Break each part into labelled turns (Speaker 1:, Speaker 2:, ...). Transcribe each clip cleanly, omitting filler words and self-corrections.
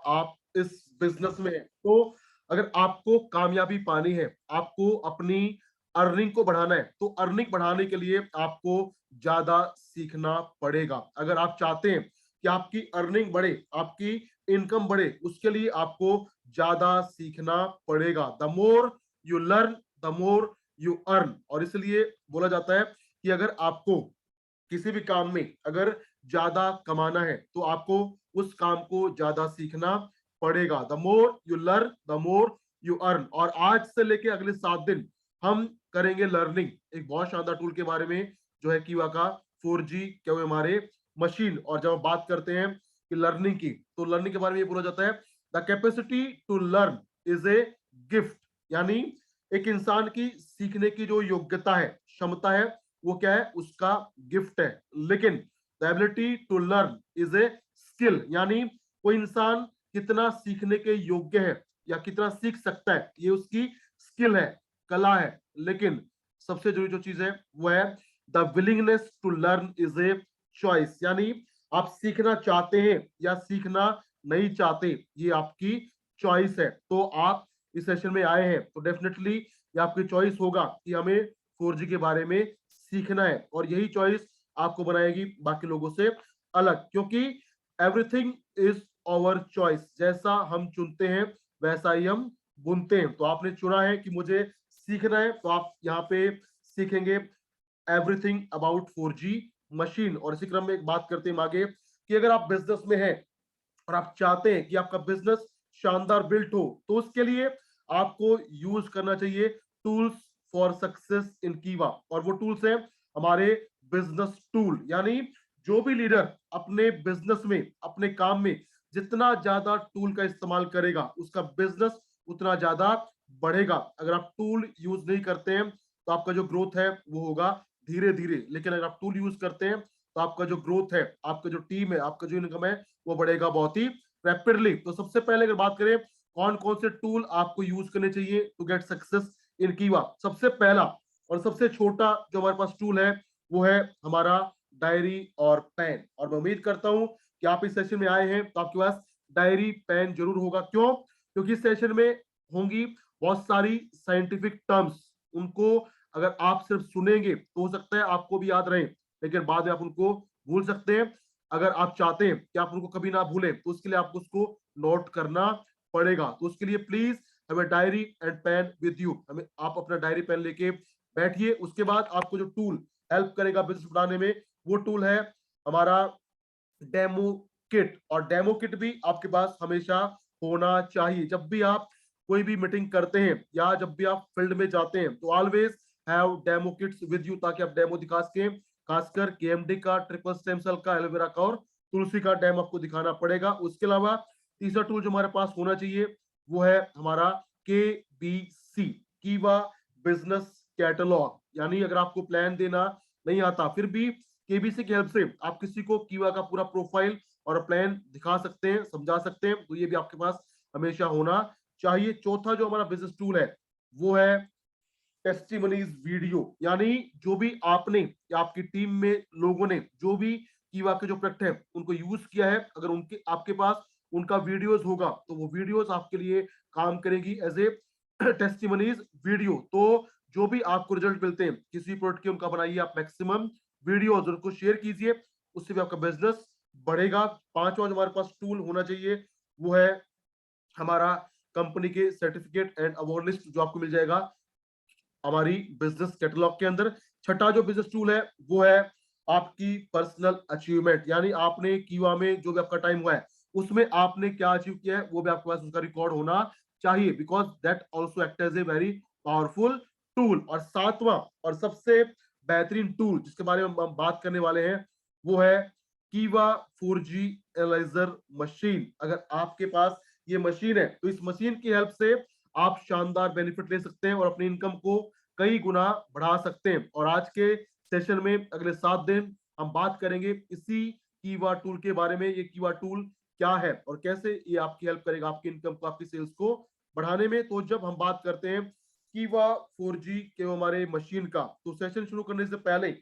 Speaker 1: आप इस बिजनेस में हैं, तो अगर आपको कामयाबी पानी है, आपको अपनी अर्निंग को बढ़ाना है, तो अर्निंग बढ़ाने के लिए आपको ज्यादा सीखना पड़ेगा। अगर आप चाहते हैं कि आपकी अर्निंग बढ़े, आपकी इनकम बढ़े, उसके लिए आपको ज्यादा सीखना पड़ेगा। The more you learn, the more you earn. और इसलिए बोला जाता है कि अगर आपको किसी भी काम में अगर ज्यादा कमाना है, तो आपको उस काम को ज्यादा सीखना पड़ेगा। The more you learn, the more you earn. और आज से लेके अगले 7 दिन हम करेंगे लर्निंग एक बहुत शानदार टूल के बारे में, जो है कीवा का 4G क्या हुए हमारे मशीन। और जब हम बात करते हैं कि लर्निंग की, तो लर्निंग के बारे में ये बोला जाता है, the capacity to learn is a gift. यानी एक इंसान की सीखने की जो योग्यता है, क्षमता है, वो क्या है, उसका गिफ्ट है। लेकिन the ability to learn is a skill. यानी कोई इंसान कितना सीखने के योग्य है या कितना सीख सकता है, ये उसकी स्किल है, कला है। लेकिन सबसे जरूरी जो चीज है वो है the willingness to learn is a choice. यानी आप सीखना चाहते हैं या सीखना नहीं चाहते, ये आपकी चॉइस है। तो आप इस सेशन में आए हैं तो डेफिनेटली ये आपकी चॉइस होगा कि हमें 4G के बारे में सीखना है, और यही चॉइस आपको बनाएगी बाकी लोगों से अलग। क्योंकि एवरीथिंग इज आवर चॉइस, जैसा हम चुनते हैं वैसा ही हम बुनते हैं। तो आपने चुना है कि मुझे सीखना है, तो आप यहाँ पे सीखेंगे एवरीथिंग अबाउट 4G मशीन। और इसी क्रम में एक बात करते हैं आगे कि अगर आप बिजनेस में हैं और आप चाहते हैं कि आपका बिजनेस शानदार बिल्ट हो, तो उसके लिए आपको यूज करना चाहिए टूल्स फॉर सक्सेस इन कीवा। और वो टूल्स है हमारे बिजनेस टूल। यानी जो भी लीडर अपने बिजनेस में, अपने काम में जितना ज्यादा टूल का इस्तेमाल करेगा, उसका बिजनेस उतना ज्यादा बढ़ेगा। अगर आप टूल यूज नहीं करते हैं, तो आपका जो ग्रोथ है वो होगा धीरे धीरे। लेकिन अगर आप टूल यूज करते हैं, तो आपका जो ग्रोथ है, आपका जो टीम है, आपका जो इनकम है, वो बढ़ेगा बहुत ही रैपिडली। तो सबसे पहले अगर बात करें कौन कौन से टूल आपको यूज करने चाहिए टू गेट सक्सेस इन कीवा, सबसे पहला और सबसे छोटा जो हमारे पास टूल है वो है हमारा डायरी और पेन। और मैं उम्मीद करता हूं कि आप इस सेशन में आए हैं तो आपके पास डायरी पेन जरूर होगा। क्यों? क्योंकि इस सेशन में होंगी बहुत सारी साइंटिफिक टर्म्स। उनको अगर आप सिर्फ सुनेंगे तो हो सकता है आपको भी याद रहे, लेकिन बाद में आप उनको भूल सकते हैं। अगर आप चाहते हैं कि आप उनको कभी ना भूलें, तो उसके लिए आपको उसको नोट करना पड़ेगा। तो उसके लिए प्लीज हमें diary and pen with you, हमें आप अपना डायरी पेन लेके बैठिए। उसके बाद आपको जो टूल हेल्प करेगा बिजनेस बनाने में, वो टूल है हमारा डेमो किट। और डेमो किट भी आपके पास हमेशा होना चाहिए। जब भी आप कोई भी मीटिंग करते हैं या जब भी आप फील्ड में जाते हैं, तो always have demo kits with you, ताकि आप डेमो दिखा सकें। खासकर केएमडी का, ट्रिपल स्टेम सेल का, एलोवेरा का और तुलसी का डेमो आपको दिखाना पड़ेगा। उसके अलावा तीसरा टूल जो हमारे पास होना चाहिए वो है हमारा KBC, कीवा बिजनेस कैटलॉग। यानी अगर आपको प्लान देना नहीं आता, फिर भी केबीसी की हेल्प से आप किसी को कीवा का पूरा प्रोफाइल और प्लान दिखा सकते हैं, समझा सकते हैं। तो ये भी आपके पास हमेशा होना चाहिए। चौथा जो हमारा बिजनेस टूल है वो है टेस्टिमनीज वीडियो। यानी जो भी आपने या आपकी टीम में लोगों ने जो भी कीवा के जो प्रोडक्ट है उनको यूज किया है, अगर उनके आपके पास उनका वीडियोस होगा, तो वो वीडियोस आपके लिए काम करेगी एज ए टेस्टिमनीज वीडियो। तो जो भी आपको रिजल्ट मिलते हैं किसी प्रोडक्ट के, उनका बनाइए आप मैक्सिमम वीडियोस, उनको शेयर कीजिए, उससे भी आपका बिजनेस बढ़ेगा। पांचवा जो हमारे पास टूल होना चाहिए वो है हमारा कंपनी के सर्टिफिकेट एंड अवार्ड लिस्ट, जो आपको मिल जाएगा हमारी बिजनेस कैटलॉग के अंदर। छठा जो बिजनेस टूल है वो है आपकी पर्सनल अचीवमेंट। यानी आपने कीवा में जो भी आपका टाइम हुआ है, उसमें आपने क्या अचीव किया है, वो भी आपके पास उसका रिकॉर्ड होना चाहिए, because that also act as a very powerful tool. और सातवां और सबसे बेहतरीन टूल जिसके बारे में हम बात करने वाले हैं वो है कीवा 4G एनालाइजर मशीन। अगर आपके पास ये मशीन है, तो इस मशीन की हेल्प से आप शानदार बेनिफिट ले सकते हैं और अपनी इनकम को कई गुना बढ़ा सकते हैं। और आज के सेशन में अगले 7 दिन हम बात करेंगे इसी कीवा टूल के बारे में। ये कीवा टूल क्या है और कैसे ये आपकी हेल्प करेगा आपकी इनकम को, आपकी सेल्स को बढ़ाने में। तो जब हम बात करते हैं कीवा 4G के हमारे मशीन का, तो सेशन शुरू करने से पहले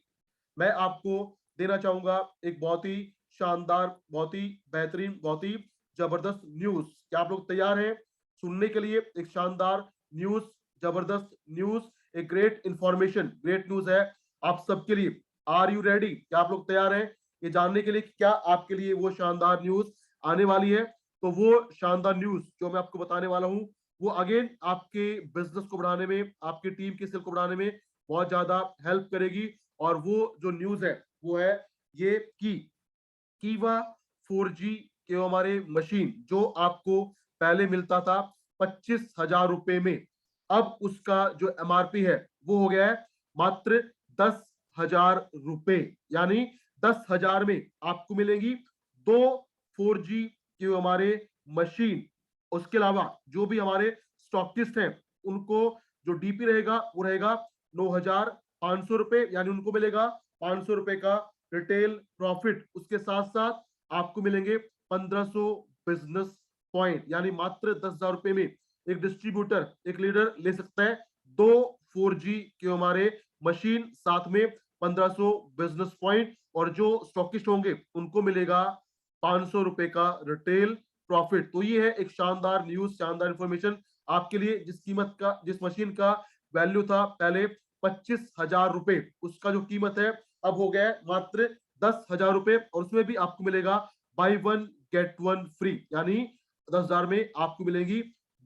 Speaker 1: मैं आपको देना चाहूंगा एक बहुत ही शानदार, बहुत ही बेहतरीन, बहुत ही जबरदस्त न्यूज। क्या आप लोग तैयार हैं सुनने के लिए एक शानदार न्यूज, जबरदस्त न्यूज, एक ग्रेट इंफॉर्मेशन, ग्रेट न्यूज है आप सबके लिए। Are you ready? क्या आप लोग तैयार हैं ये जानने के लिए कि क्या आपके लिए वो शानदार न्यूज आने वाली है? तो वो शानदार न्यूज जो मैं आपको बताने वाला हूं वो अगेन आपके बिजनेस को बढ़ाने में, आपकी टीम की सेल को बढ़ाने में बहुत ज्यादा हेल्प करेगी। और वो जो न्यूज है वो है ये कि कीवा 4G के हमारे मशीन जो आपको पहले मिलता था 25,000 रुपए में, अब उसका जो MRP है वो हो गया है मात्र 10,000 रुपए। यानी 10,000 में आपको मिलेंगी दो 4G के हमारे मशीन। उसके अलावा जो भी हमारे स्टॉकिस्ट हैं उनको जो डीपी रहेगा वो रहेगा 9,500 रुपए, यानी उनको मिलेगा 500 रुपए का रिटेल प्रॉफिट। उसके साथ साथ आपको मिलेंगे 1,500 बिजनेस पॉइंट, यानी मात्र 10,000 रुपए में एक डिस्ट्रीब्यूटर, एक लीडर ले सकता है दो 4G के हमारे मशीन, साथ में 1,500 बिजनेस पॉइंट, और जो स्टॉकिस्ट होंगे उनको मिलेगा 500 रुपए का रिटेल प्रॉफिट। तो ये है एक शानदार न्यूज, शानदार इंफॉर्मेशन आपके लिए। जिस कीमत का, जिस मशीन का वैल्यू था पहले 25,000 रुपए, उसका जो कीमत है अब हो गया है मात्र 10,000 रुपए। और उसमें भी आपको मिलेगा by one get one free, यानी 10,000 में आपको मिलेंगी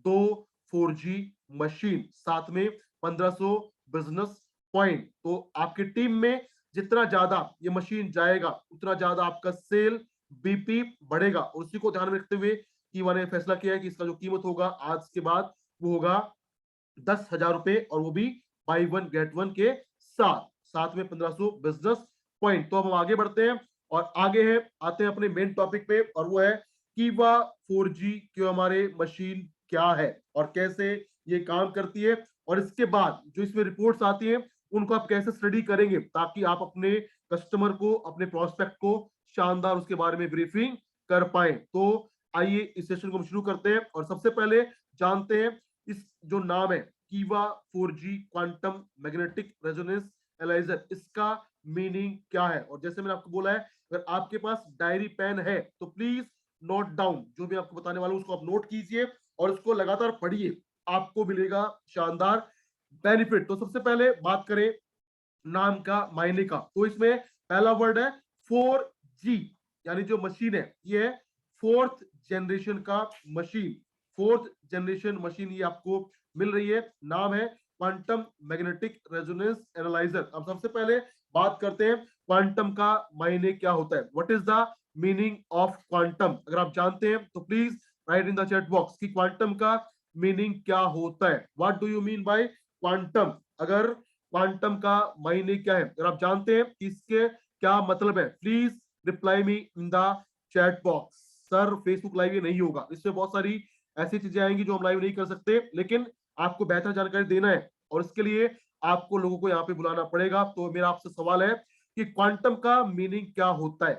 Speaker 1: दो 4G मशीन, साथ में 1,500 बिजनेस पॉइंट। तो आपकी टीम में जितना ज्यादा ये मशीन जाएगा उतना ज्यादा आपका सेल BP बढ़ेगा। और उसी को ध्यान में रखते हुए कि मैंने फैसला किया है कि इसका जो कीमत होगा आज के बाद वो होगा 10,000 रुपए, और वो भी बाई वन गेट वन के साथ, साथ में 1,500 बिजनेस पॉइंट। तो अब हम आगे बढ़ते हैं और आगे है आते हैं अपने मेन टॉपिक पे, और वो है कीवा 4G के हमारे मशीन क्या है और कैसे ये काम करती है, और इसके बाद जो इसमें रिपोर्ट्स आती हैं उनको आप कैसे स्टडी करेंगे ताकि आप अपने कस्टमर को, अपने प्रोस्पेक्ट को शानदार उसके बारे में ब्रीफिंग कर पाए। तो आइए इस सेशन को हम शुरू करते हैं और सबसे पहले जानते हैं इस जो नाम है कीवा 4G quantum magnetic resonance analyser, इसका मीनिंग क्या है। और जैसे मैंने आपको बोला है अगर आपके पास डायरी पेन है तो प्लीज नोट डाउन, जो भी आपको बताने वाला हूं उसको आप नोट कीजिए और उसको लगातार पढ़िए, आपको मिलेगा शानदार बेनिफिट। तो सबसे पहले बात करें नाम का, मायने का, तो इसमें पहला वर्ड है 4G, यानी जो मशीन है ये है फोर्थ जनरेशन का मशीन, फोर्थ जनरेशन मशीन ये आपको मिल रही है। नाम है क्वांटम मैग्नेटिक रेजोनेंस एनालाइजर। अब सबसे पहले बात करते हैं क्वांटम का मायने क्या होता है, what is the meaning of quantum. अगर आप जानते हैं तो please right in the chat box कि क्वांटम का मीनिंग क्या होता है, what do you mean by quantum. अगर क्वांटम का मायने क्या है अगर आप जानते हैं इसके क्या मतलब है, please reply me in the chat box. Sir Facebook live ये नहीं होगा, इसमें बहुत सारी ऐसी चीजें आएंगी जो हम लाइव नहीं कर सकते, लेकिन आपको बेहतर जानकारी देना है और इसके लिए आपको लोगों को यहाँ पे बुलाना पड़ेगा। तो मेरा आपसे सवाल है कि क्वांटम का मीनिंग क्या होता है,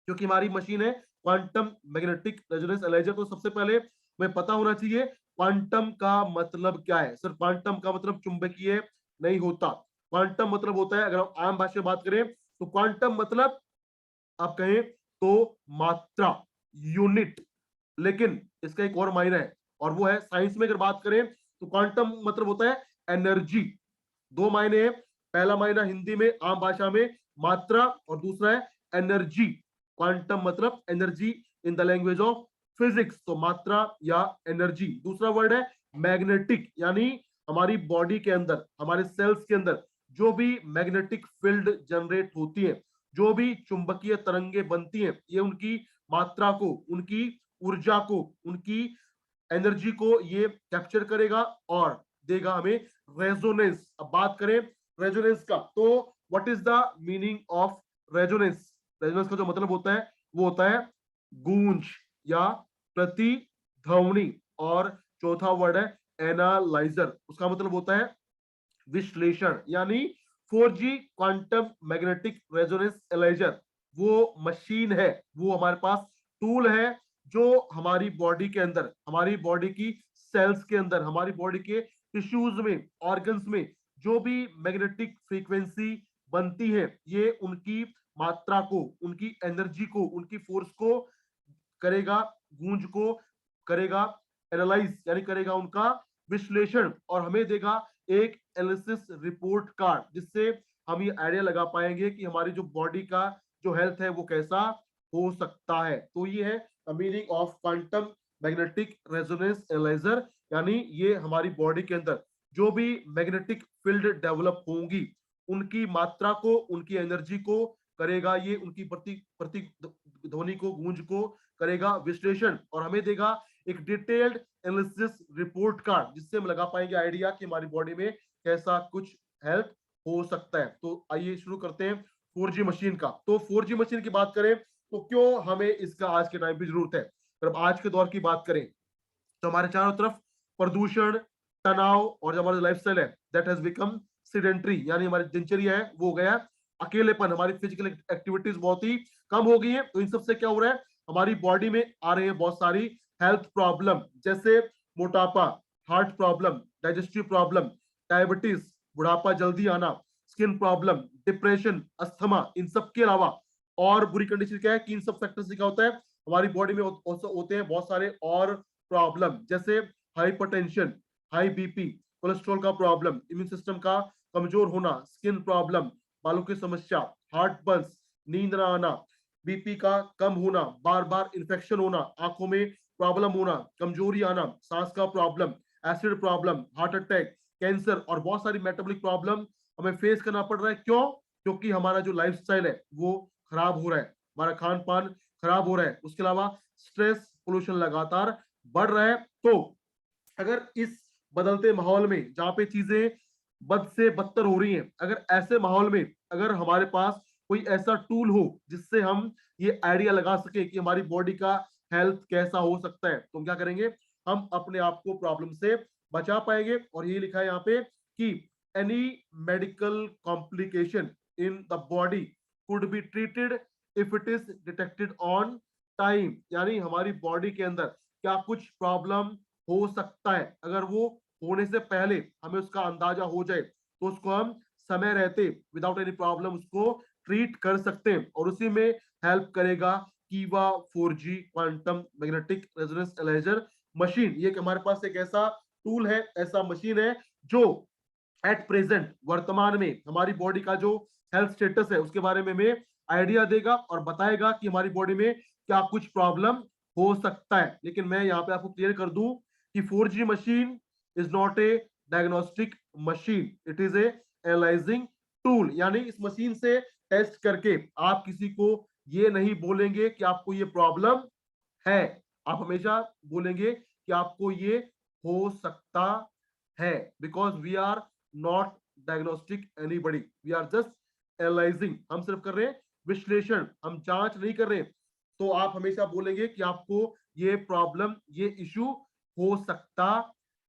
Speaker 1: क्योंकि हमारी मशीन है क्वांटम मैग्नेटिक रेजोनेंस एनालाइजर। तो सबसे पहले हमें पता होना चाहिए क्वांटम का मतलब क्या है। सर क्वांटम का मतलब चुंबकीय नहीं होता, क्वांटम मतलब होता है, अगर हम आम भाषा में बात करें तो क्वांटम मतलब आप कहें तो मात्रा, यूनिट। लेकिन इसका एक और मायना है और वो है साइंस में अगर बात करें तो क्वांटम मतलब होता है एनर्जी। दो मायने हैं, पहला मायना हिंदी में आम भाषा में मात्रा और दूसरा है एनर्जी। क्वांटम मतलब energy in the language of physics, तो मात्रा या एनर्जी। दूसरा वर्ड है मैग्नेटिक, यानी हमारी बॉडी के अंदर, हमारे सेल्स के अंदर जो भी मैग्नेटिक फील्ड जनरेट होती है, जो भी चुंबकीय तरंगे बनती हैं, ये उनकी मात्रा को, उनकी ऊर्जा को, उनकी एनर्जी को ये कैप्चर करेगा और देगा हमें रेजोनेंस। अब बात करें रेजोनेंस का, तो what is the meaning of resonance. Resonance का जो मतलब होता है वो होता है गूंज या प्रतिध्वनि। और चौथा वर्ड है एनालाइजर, उसका मतलब होता है विश्लेषण। यानी 4G quantum magnetic resonance analyser वो मशीन है, वो हमारे पास टूल है जो हमारी बॉडी के अंदर, हमारी बॉडी की सेल्स के अंदर, हमारी बॉडी के टिश्यूज में, ऑर्गन्स में जो भी मैग्नेटिक फ्रीक्वेंसी बनती है, ये उनकी मात्रा को, उनकी एनर्जी को, उनकी फोर्स को करेगा गूंज को करेगा एनालाइज, यानी करेगा उनका विश्लेषण, और हमें देगा एक एनालिसिस रिपोर्ट कार्ड, जिससे हम ये आइडिया लगा पाएंगे कि हमारी जो बॉडी का जो हेल्थ है वो कैसा हो सकता है। तो ये है meaning of quantum magnetic resonance analyser, यानी ये हमारी बॉडी के अंदर जो भी मैग्नेटिक फील्ड डेवलप होंगी उनकी मात्रा को, उनकी एनर्जी को करेगा, ये उनकी प्रति प्रति ध्वनि को, गूंज को करेगा विश्लेषण, और हमें देगा एक डिटेल्ड एनालिसिस रिपोर्ट कार्ड, जिससे हम लगा पाएंगे आइडिया कि हमारी बॉडी में कैसा कुछ हेल्थ हो सकता है। तो आइए शुरू करते हैं 4G मशीन का। तो 4G मशीन की बात करें तो क्यों हमें इसका आज के टाइम पे जरूरत है। अगर आज के दौर की बात करें तो हमारे चारों तरफ प्रदूषण, तनाव, और जो हमारा लाइफस्टाइल है दैट हैज बिकम सीडेंटरी, यानी हमारी दिनचर्या है वो हो गया अकेलेपन, हमारी फिजिकल एक्टिविटीज बहुत ही कम हो गई है। तो इन सबसे क्या हो रहा है, हमारी बॉडी में आ रहे हैं बहुत सारी हेल्थ प्रॉब्लम, जैसे मोटापा, heart problem, digestive problem, diabetes, बुढ़ापा जल्दी आना, स्किन प्रॉब्लम, डिप्रेशन, अस्थमा। इन सब के अलावा और बुरी कंडीशन क्या है कि इन सब फैक्टर से क्या होता है, हमारी बॉडी में होते हैं बहुत सारे और प्रॉब्लम, जैसे हाइपरटेंशन, हाई बीपी, कोलेस्ट्रॉल का प्रॉब्लम, इम्यून सिस्टम का कमजोर होना, स्किन प्रॉब्लम, बालों की समस्या, हार्ट बर्न्स, नींद ना आना, बीपी का कम होना, बार बार इन्फेक्शन होना, आंखों में प्रॉब्लम होना, कमजोरी आना, सांस का problem, acid problem, heart attack, cancer, और बहुत सारी मेटाबॉलिक प्रॉब्लम हमें फेस करना पड़ रहा है। क्यों? क्योंकि हमारा जो लाइफस्टाइल है वो खराब हो रहा है, हमारा खान पान खराब हो रहा है, उसके अलावा स्ट्रेस, पोल्यूशन लगातार बढ़ रहा है। तो अगर इस बदलते माहौल में जहाँ पे चीजें बद से बदतर हो रही हैं, अगर ऐसे माहौल में अगर हमारे पास कोई ऐसा टूल हो जिससे हम ये आइडिया लगा सके कि हमारी बॉडी का हेल्थ कैसा हो सकता है, तो हम क्या करेंगे, हम अपने आप को प्रॉब्लम से बचा पाएंगे। और ये लिखा है यहाँ पे कि any medical complication in the body could be treated if it is detected on time, यानी हमारी बॉडी के अंदर क्या कुछ प्रॉब्लम हो सकता है, अगर वो होने से पहले हमें उसका अंदाजा हो जाए तो उसको हम समय रहते विदाउट एनी प्रॉब्लम उसको ट्रीट कर सकते हैं। और उसी में हेल्प करेगा कीवा 4G quantum magnetic resonance analyser machine. ये हमारे पास एक ऐसा टूल है, ऐसा मशीन है जो एट प्रेजेंट, वर्तमान में हमारी बॉडी का जो हेल्थ स्टेटस है उसके बारे में हमें आइडिया देगा और बताएगा कि हमारी बॉडी में क्या कुछ प्रॉब्लम हो सकता है। लेकिन मैं यहाँ पे आपको क्लियर कर दूं कि 4G machine is not a diagnostic machine, it is a analysing tool, यानी इस मशीन से टेस्ट करके आप किसी को ये नहीं बोलेंगे कि आपको ये प्रॉब्लम है, आप हमेशा बोलेंगे कि आपको ये हो सकता है, because we are not diagnostic anybody, we are just analysing, हम सिर्फ कर रहे हैं विश्लेषण, हम जांच नहीं कर रहे। तो आप हमेशा बोलेंगे कि आपको ये प्रॉब्लम, ये इशू हो सकता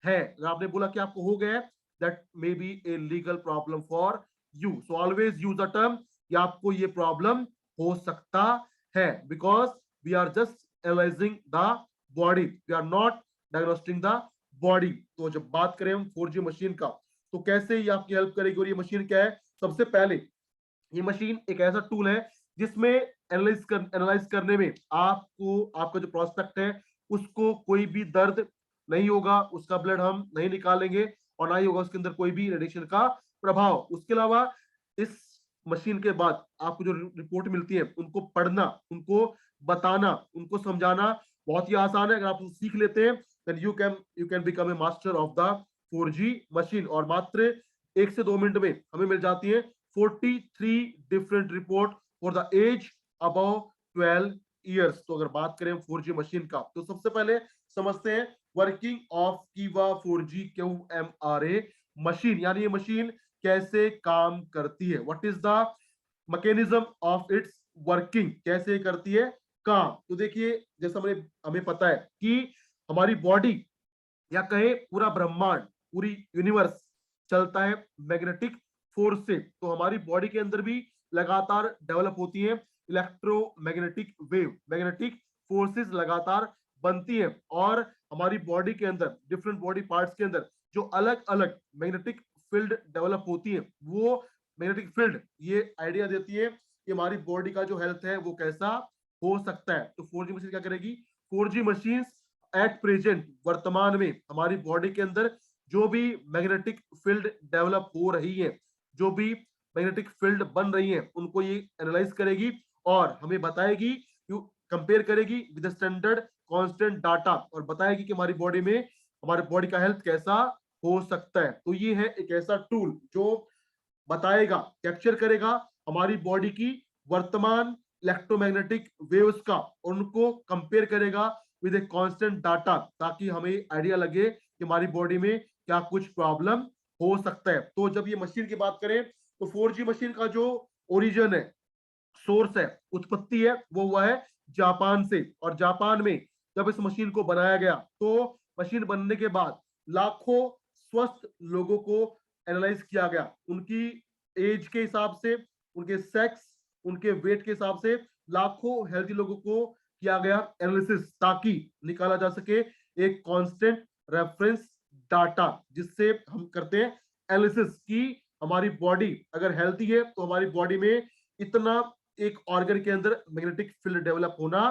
Speaker 1: है। अगर आपने बोला कि आपको हो गया, that may be a legal problem for you. So always use the term कि आपको ये प्रॉब्लम हो सकता है, because we are just analysing the body, we are not diagnosing the body. तो जब बात करें हम 4G मशीन का, तो कैसे ये आपकी हेल्प करेगी, और ये मशीन क्या है, सबसे पहले ये मशीन एक ऐसा टूल है जिसमें एनालाइज करने में आपको, आपका जो प्रोस्पेक्ट है उसको कोई भी दर्द नहीं होगा, उसका ब्लड हम नहीं निकालेंगे, और ना ही होगा उसके अंदर कोई भी रेडिएशन का प्रभाव। उसके अलावा इस मशीन के बाद आपको जो रिपोर्ट मिलती है उनको पढ़ना, उनको बताना, उनको समझाना बहुत ही आसान है। अगर आप सीख लेते हैं then you can become a master of the 4G machine. और मात्र 1 से 2 मिनट में हमें मिल जाती है 43 different report for the age above 12 years. तो अगर बात करें 4G मशीन का, तो सबसे पहले समझते हैं वर्किंग ऑफ कीवा 4G QMRA मशीन, यानी ये मशीन कैसे काम करती है, what is the mechanism of its working, कैसे करती है काम। तो देखिए, जैसा हमें पता है कि हमारी बॉडी या कहे पूरा ब्रह्मांड, पूरी यूनिवर्स चलता है मैग्नेटिक फोर्स से। तो हमारी बॉडी के अंदर भी लगातार डेवलप होती है इलेक्ट्रोमैग्नेटिक वेव, मैग्नेटिक फोर्सेस लगातार बनती है, और हमारी बॉडी के अंदर डिफरेंट बॉडी पार्ट्स के अंदर जो अलग अलग मैग्नेटिक फील्ड डेवलप होती है, वो मैग्नेटिक फील्ड ये आइडिया देती है कि हमारी बॉडी का जो हेल्थ है वो कैसा हो सकता है। तो 4G मशीन क्या करेगी, 4G मशीन एट प्रेजेंट, वर्तमान में हमारी बॉडी के अंदर जो भी मैग्नेटिक फील्ड डेवलप हो रही है, जो भी मैग्नेटिक फील्ड बन रही है, उनको ये एनालाइज करेगी और हमें बताएगी, कंपेयर करेगी विद स्टैंडर्ड कांस्टेंट डाटा, और बताएगी कि हमारी बॉडी में, हमारे बॉडी का हेल्थ कैसा हो सकता है। तो ये है एक ऐसा टूल जो बताएगा, कैप्चर करेगा हमारी बॉडी की वर्तमान इलेक्ट्रोमैग्नेटिक वेव्स का, और उनको कंपेयर करेगा विद ए कांस्टेंट डाटा, ताकि हमें आइडिया लगे कि हमारी बॉडी में क्या कुछ प्रॉब्लम हो सकता है। तो जब ये मशीन की बात करें तो 4G मशीन का जो ओरिजिन है, सोर्स है, उत्पत्ति है, वो हुआ है जापान से। और जापान में जब इस मशीन को बनाया गया तो मशीन बनने के बाद लाखों स्वस्थ लोगों को एनालाइज किया गया, उनकी एज के हिसाब से, उनके सेक्स, उनके वेट के हिसाब से लाखों हेल्थी लोगों को किया गया एनालिसिस, ताकि निकाला जा सके एक कांस्टेंट रेफरेंस डाटा, जिससे हम करते हैं एनालिसिस की हमारी बॉडी अगर हेल्थी है तो हमारी बॉडी में इतना एक ऑर्गन के अंदर मैग्नेटिक फील्ड डेवलप होना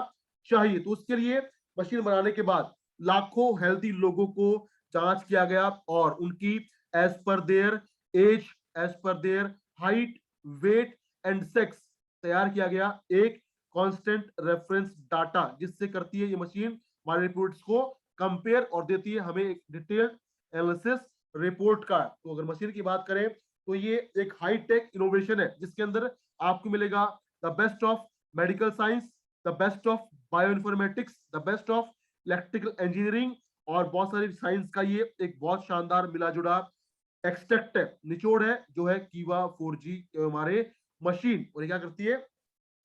Speaker 1: चाहिए। तो उसके लिए मशीन बनाने के बाद लाखों हेल्थी लोगों को जांच किया गया और उनकी एज पर देयर एज, एज पर their height, weight and sex तैयार किया गया एक कांस्टेंट रेफरेंस डाटा, जिससे करती है ये मशीन हमारे रिपोर्ट्स को कंपेयर और देती है हमें एक डिटेल्ड एनालिसिस रिपोर्ट का। तो अगर मशीन की बात करें तो ये एक हाई टेक इनोवेशन है, जिसके अंदर आपको मिलेगा the best of medical science, the best of bio informatics, the best of electrical engineering, और बहुत सारी साइंस का ये एक बहुत शानदार मिला जुला एक्सट्रैक्ट है, निचोड़ है, जो है कीवा 4G हमारे मशीन। और ये क्या करती है,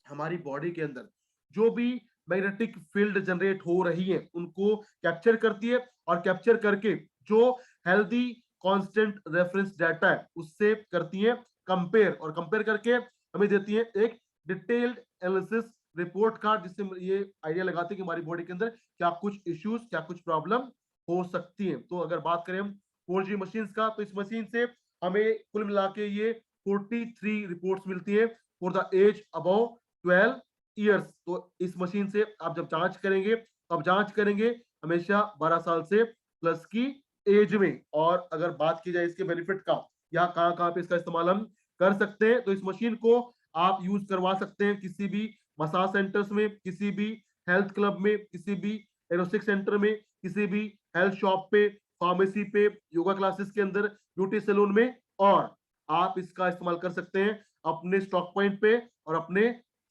Speaker 1: हमारी बॉडी के अंदर जो भी मैग्नेटिक फील्ड जनरेट हो रही है उनको कैप्चर करती है, और कैप्चर करके जो हेल्दी कांस्टेंट रेफरेंस डाटा है उससे करती है कंपेयर, और कंपेयर करके हमें देती है एक डिटेल्ड एनालिसिस रिपोर्ट कार्ड, जिससे ये आइडिया लगाते हैं कि हमारी बॉडी के अंदर क्या कुछ इश्यूज, क्या कुछ प्रॉब्लम हो सकती है। तो अगर बात करें हम 4G मशीन का, तो इस मशीन से हमें कुल मिला के ये 43 रिपोर्ट्स मिलती है for the age above 12 years. तो इस मशीन से आप जब जांच करेंगे तो आप जांच करेंगे हमेशा 12 साल से प्लस की एज में। और अगर बात की जाए इसके बेनिफिट का, या कहाँ पे इसका इस्तेमाल हम कर सकते हैं, तो इस मशीन को आप यूज करवा सकते हैं किसी भी मसाज सेंटर्स में, किसी भी हेल्थ क्लब में, किसी भी एरोस्टिक सेंटर में, किसी भी हेल्थ शॉप पे, फार्मेसी पे, योगा क्लासेस के अंदर, ब्यूटी सैलून में। और आप इसका इस्तेमाल कर सकते हैं अपने स्टॉक पॉइंट पे और अपने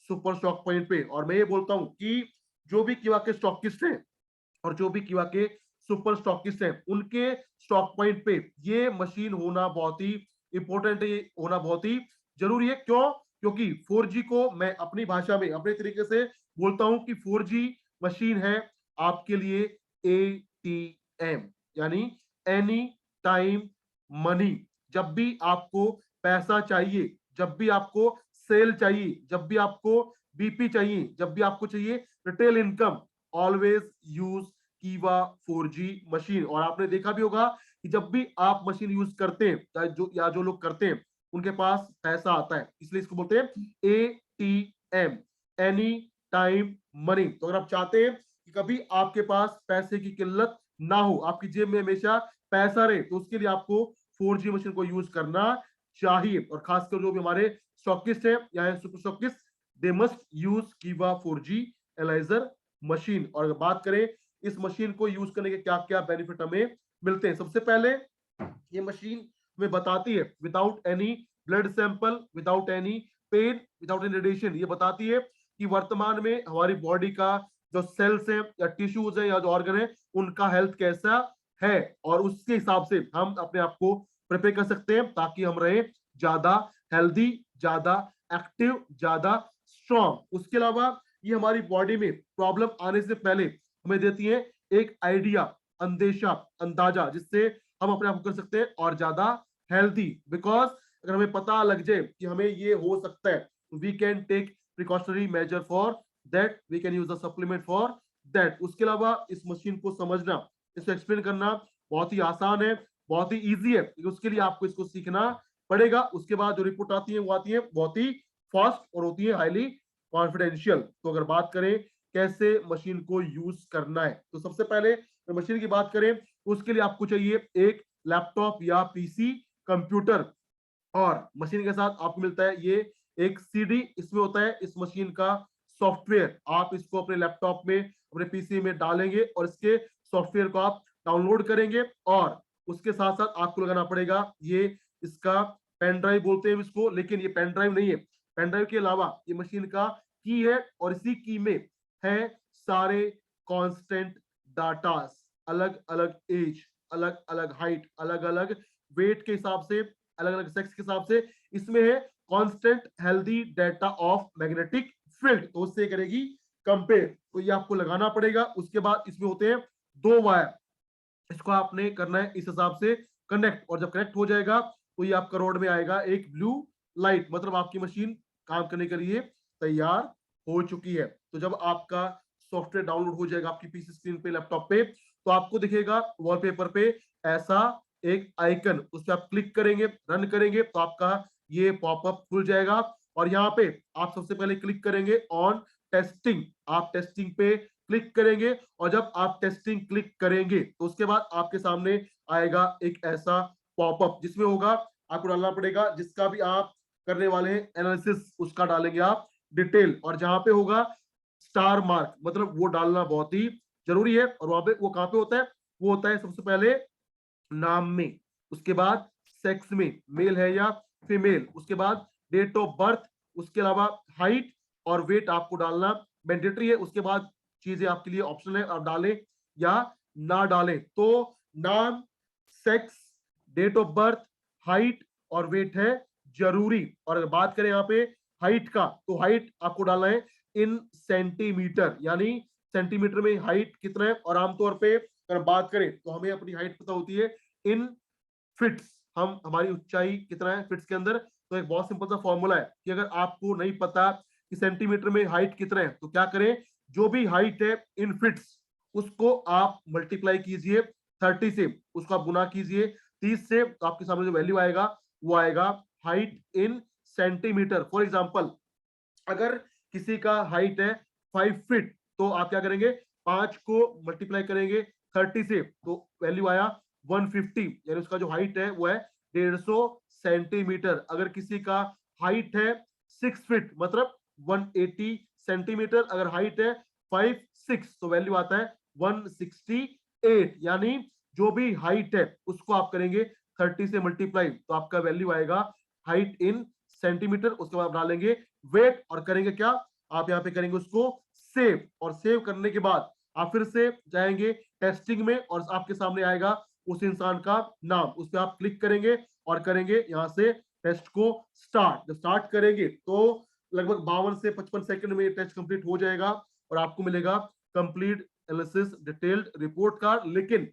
Speaker 1: सुपर स्टॉक पॉइंट पे। और मैं ये बोलता हूं कि जो भी कीवा के स्टॉकिस्ट हैं और जो भी कीवा के सुपर स्टॉकिस्ट हैं, उनके स्टॉक पॉइंट पे ये मशीन होना बहुत ही इंपॉर्टेंट है, ये होना बहुत ही जरूरी है। क्यों? क्योंकि 4G को मैं अपनी भाषा में अपने तरीके से बोलता हूं कि 4G मशीन है आपके लिए ATM, यानी एनी टाइम मनी। जब भी आपको पैसा चाहिए, जब भी आपको सेल चाहिए, जब भी आपको BP चाहिए, जब भी आपको चाहिए रिटेल इनकम, ऑलवेज यूज कीवा 4G मशीन। और आपने देखा भी होगा कि जब भी आप मशीन यूज करते हैं, जो लोग करते हैं, उनके पास पैसा आता है, इसलिए इसको बोलते हैं ATM, एनी टाइम मनी। तो अगर आप चाहते हैं कि कभी आपके पास पैसे की किल्लत ना हो, आपकी जेब में हमेशा पैसा रहे, तो उसके लिए आपको 4G मशीन को यूज करना चाहिए। और खासकर जो भी हमारे स्टॉकिस्ट है या super stockist, they must use कीवा 4G एनालाइजर मशीन। और अगर बात करें इस मशीन को यूज करने के क्या क्या बेनिफिट हमें मिलते हैं, सबसे पहले ये मशीन हमें बताती है without any blood sample, without any pain, without any radiation, ये बताती है कि वर्तमान में हमारी बॉडी का जो सेल्स है या टिश्यूज है या जो ऑर्गन है, उनका हेल्थ कैसा है, और उसके हिसाब से हम अपने आप को प्रिपेयर कर सकते हैं ताकि हम रहे ज्यादा हेल्दी, ज्यादा एक्टिव, ज्यादा स्ट्रॉन्ग। उसके अलावा ये हमारी बॉडी में प्रॉब्लम आने से पहले हमें देती है एक आइडिया, अंदेशा, अंदाजा, जिससे हम अपने आप को कर सकते हैं और ज्यादा हेल्दी। बिकॉज अगर हमें पता लग जाए कि हमें ये हो सकता है, we can take precautionary measure for that, we can use the supplement for that. उसके अलावा इस मशीन को समझना, इसको एक्सप्लेन करना बहुत ही आसान है, बहुत ही इजी है, उसके लिए आपको इसको सीखना पड़ेगा। उसके बाद जो रिपोर्ट आती है वो आती है बहुत ही फास्ट और होती है हाईली कॉन्फिडेंशियल। तो अगर बात करें कैसे मशीन को यूज करना है। तो सबसे पहले मशीन की बात करें, उसके लिए आपको चाहिए एक लैपटॉप या पीसी, कंप्यूटर, और मशीन के साथ आपको मिलता है ये एक सीडी। इसमें होता है इस मशीन का सॉफ्टवेयर। आप इसको अपने लैपटॉप में, अपने पीसी में डालेंगे और इसके सॉफ्टवेयर को आप डाउनलोड करेंगे। और उसके साथ साथ आपको लगाना पड़ेगा ये इसका पेन ड्राइव बोलते हैं इसको, लेकिन ये पेन ड्राइव नहीं है। पेन ड्राइव के अलावा ये मशीन का की है, और इसी की में है सारे कांस्टेंट डाटास, अलग अलग एज, अलग अलग हाइट, अलग अलग वेट के हिसाब से, अलग अलग सेक्स के हिसाब से। इसमें है constant healthy data of magnetic field, तो उससे करेगी कंपेयर। तो ये आपको लगाना पड़ेगा। उसके बाद इसमें होते हैं दो वायर, इसको आपने करना है इस हिसाब से कनेक्ट, और जब कनेक्ट हो जाएगा तो ये आपका रोड में आएगा एक ब्लू लाइट, मतलब आपकी मशीन काम करने के लिए तैयार हो चुकी है। तो जब आपका सॉफ्टवेयर डाउनलोड हो जाएगा आपकी पीसी स्क्रीन पे, लैपटॉप पे, तो आपको दिखेगा वॉलपेपर पे ऐसा एक आइकन, उस पर आप क्लिक करेंगे, रन करेंगे, तो आपका ये पॉपअप खुल जाएगा। और यहाँ पे आप सबसे पहले क्लिक करेंगे ऑन टेस्टिंग, आप टेस्टिंग पे क्लिक करेंगे। और जब आप टेस्टिंग क्लिक करेंगे तो उसके बाद आपके सामने आएगा एक ऐसा पॉपअप, जिसमें होगा आपको डालना पड़ेगा जिसका भी आप करने वाले हैं एनालिसिस, उसका डालेंगे आप डिटेल। और जहां पे होगा स्टार मार्क, मतलब वो डालना बहुत ही जरूरी है। और वहां पे वो कहां पे होता है, वो होता है सबसे पहले नाम में, उसके बाद सेक्स में, मेल है या फीमेल, उसके बाद डेट ऑफ बर्थ, उसके अलावा हाइट और वेट आपको डालना मैंडेटरी है। उसके बाद चीजें आपके लिए ऑप्शनल है, आप डालें या ना डालें। तो नाम, sex, date of birth, height और वेट है जरूरी। और अगर बात करें यहाँ पे हाइट का, तो हाइट आपको डालना है इन सेंटीमीटर, यानी सेंटीमीटर में हाइट कितना है। और आमतौर पे अगर बात करें तो हमें अपनी हाइट पता होती है इन फिट्स, हम हमारी ऊंचाई कितना है फिट्स के अंदर। तो एक बहुत सिंपल सा फॉर्मूला है कि अगर आपको नहीं पता कि सेंटीमीटर में हाइट कितना है, तो क्या करें, जो भी हाइट है इन फिट्स उसको आप मल्टीप्लाई कीजिए 30 से, उसको आप गुना कीजिए 30 से, तो आपके सामने जो वैल्यू आएगा वो आएगा height in centimetre. For example, अगर किसी का हाइट है 5 फीट, तो आप क्या करेंगे, 5 को मल्टीप्लाई करेंगे 30 से, तो वैल्यू आया 150, यानी उसका जो हाइट है वो है 150 सेंटीमीटर। अगर किसी का हाइट है 6 फीट, मतलब 180 सेंटीमीटर। अगर हाइट है 5'6", तो वैल्यू आता है 168, यानी जो भी हाइट है उसको आप करेंगे 30 से मल्टीप्लाई, तो आपका वैल्यू आएगा हाइट इन सेंटीमीटर। उसके बाद डालेंगे वेट और करेंगे क्या, आप यहाँ पे करेंगे उसको सेव। और सेव करने के बाद आप फिर से जाएंगे टेस्टिंग में, और आपके सामने आएगा उस इंसान का नाम, उस पर आप क्लिक करेंगे और करेंगे यहाँ से टेस्ट को स्टार्ट। जब स्टार्ट करेंगे तो लगभग 52 से 55 सेकंड में टेस्ट कंप्लीट हो जाएगा और आपको मिलेगा complete analysis detailed report card. लेकिन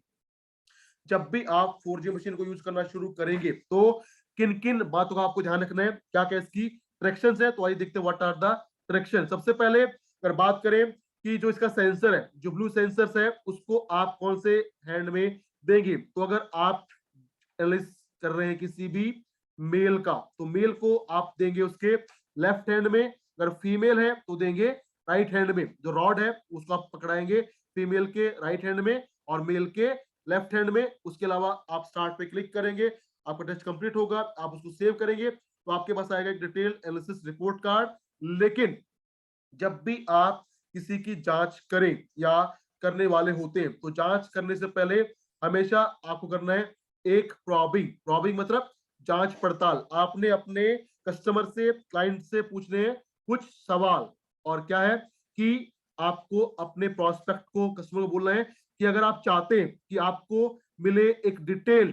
Speaker 1: जब भी आप 4G मशीन को यूज करना शुरू करेंगे तो किन किन बातों का आपको ध्यान रखना है, क्या क्या इसकी ट्रैक्शंस है, तो आइए देखते हैं व्हाट आर द ट्रैक्शन। सबसे पहले अगर बात करें कि जो इसका सेंसर है, जो ब्लू सेंसर है, उसको आप कौन से हैंड में देंगे। तो अगर आप एनालिस कर रहे हैं किसी भी मेल का, तो मेल को आप देंगे उसके लेफ्ट हैंड में। अगर फीमेल है तो देंगे राइट हैंड में, जो रॉड है उसको आप पकड़ाएंगे फीमेल के राइट हैंड में और मेल के लेफ्ट हैंड में। उसके अलावा आप स्टार्ट पे क्लिक करेंगे, आपका टेस्ट कंप्लीट होगा, आप उसको सेव करेंगे, तो आपके पास आएगा एक डिटेल एनालिसिस रिपोर्ट कार्ड। लेकिन जब भी आप किसी की जांच करें या करने वाले होते हैं, तो जांच करने से पहले हमेशा आपको करना है एक प्रॉबिंग। प्रॉबिंग मतलब जांच पड़ताल। आपने अपने कस्टमर से, क्लाइंट से पूछने हैं कुछ सवाल, और क्या है कि आपको अपने प्रोस्पेक्ट को, कस्टमर को बोलना है कि अगर आप चाहते हैं कि आपको मिले एक डिटेल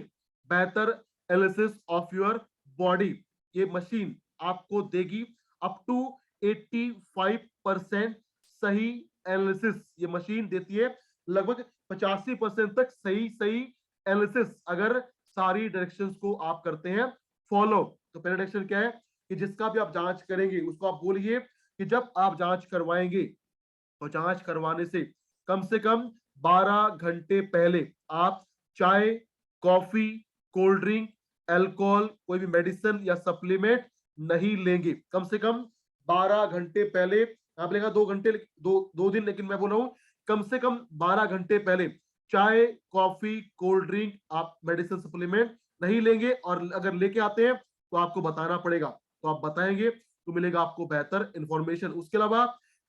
Speaker 1: बेहतर एनालिसिस ऑफ योर बॉडी, ये मशीन आपको देगी अप टू 85% सही एनालिसिस। ये मशीन देती है लगभग 85% तक सही सही एनालिसिस, अगर सारी डायरेक्शंस को आप करते हैं फॉलो। तो पहला डायरेक्शन क्या है कि जिसका भी आप जांच करेंगे उसको आप बोलिए कि जब आप जांच करवाएंगे तो जांच करवाने से कम 12 घंटे पहले आप चाय, कॉफी, कोल्ड ड्रिंक, अल्कोहल, कोई भी मेडिसिन या सप्लीमेंट नहीं लेंगे। कम से कम 12 घंटे पहले आप लेगा 2 घंटे, दो दिन, लेकिन मैं बोल रहा हूँ कम से कम 12 घंटे पहले चाय, कॉफी, कोल्ड ड्रिंक, आप मेडिसिन सप्लीमेंट नहीं लेंगे, और अगर लेके आते हैं तो आपको बताना पड़ेगा, तो आप बताएंगे तो मिलेगा आपको बेहतर इंफॉर्मेशन। उसके अलावा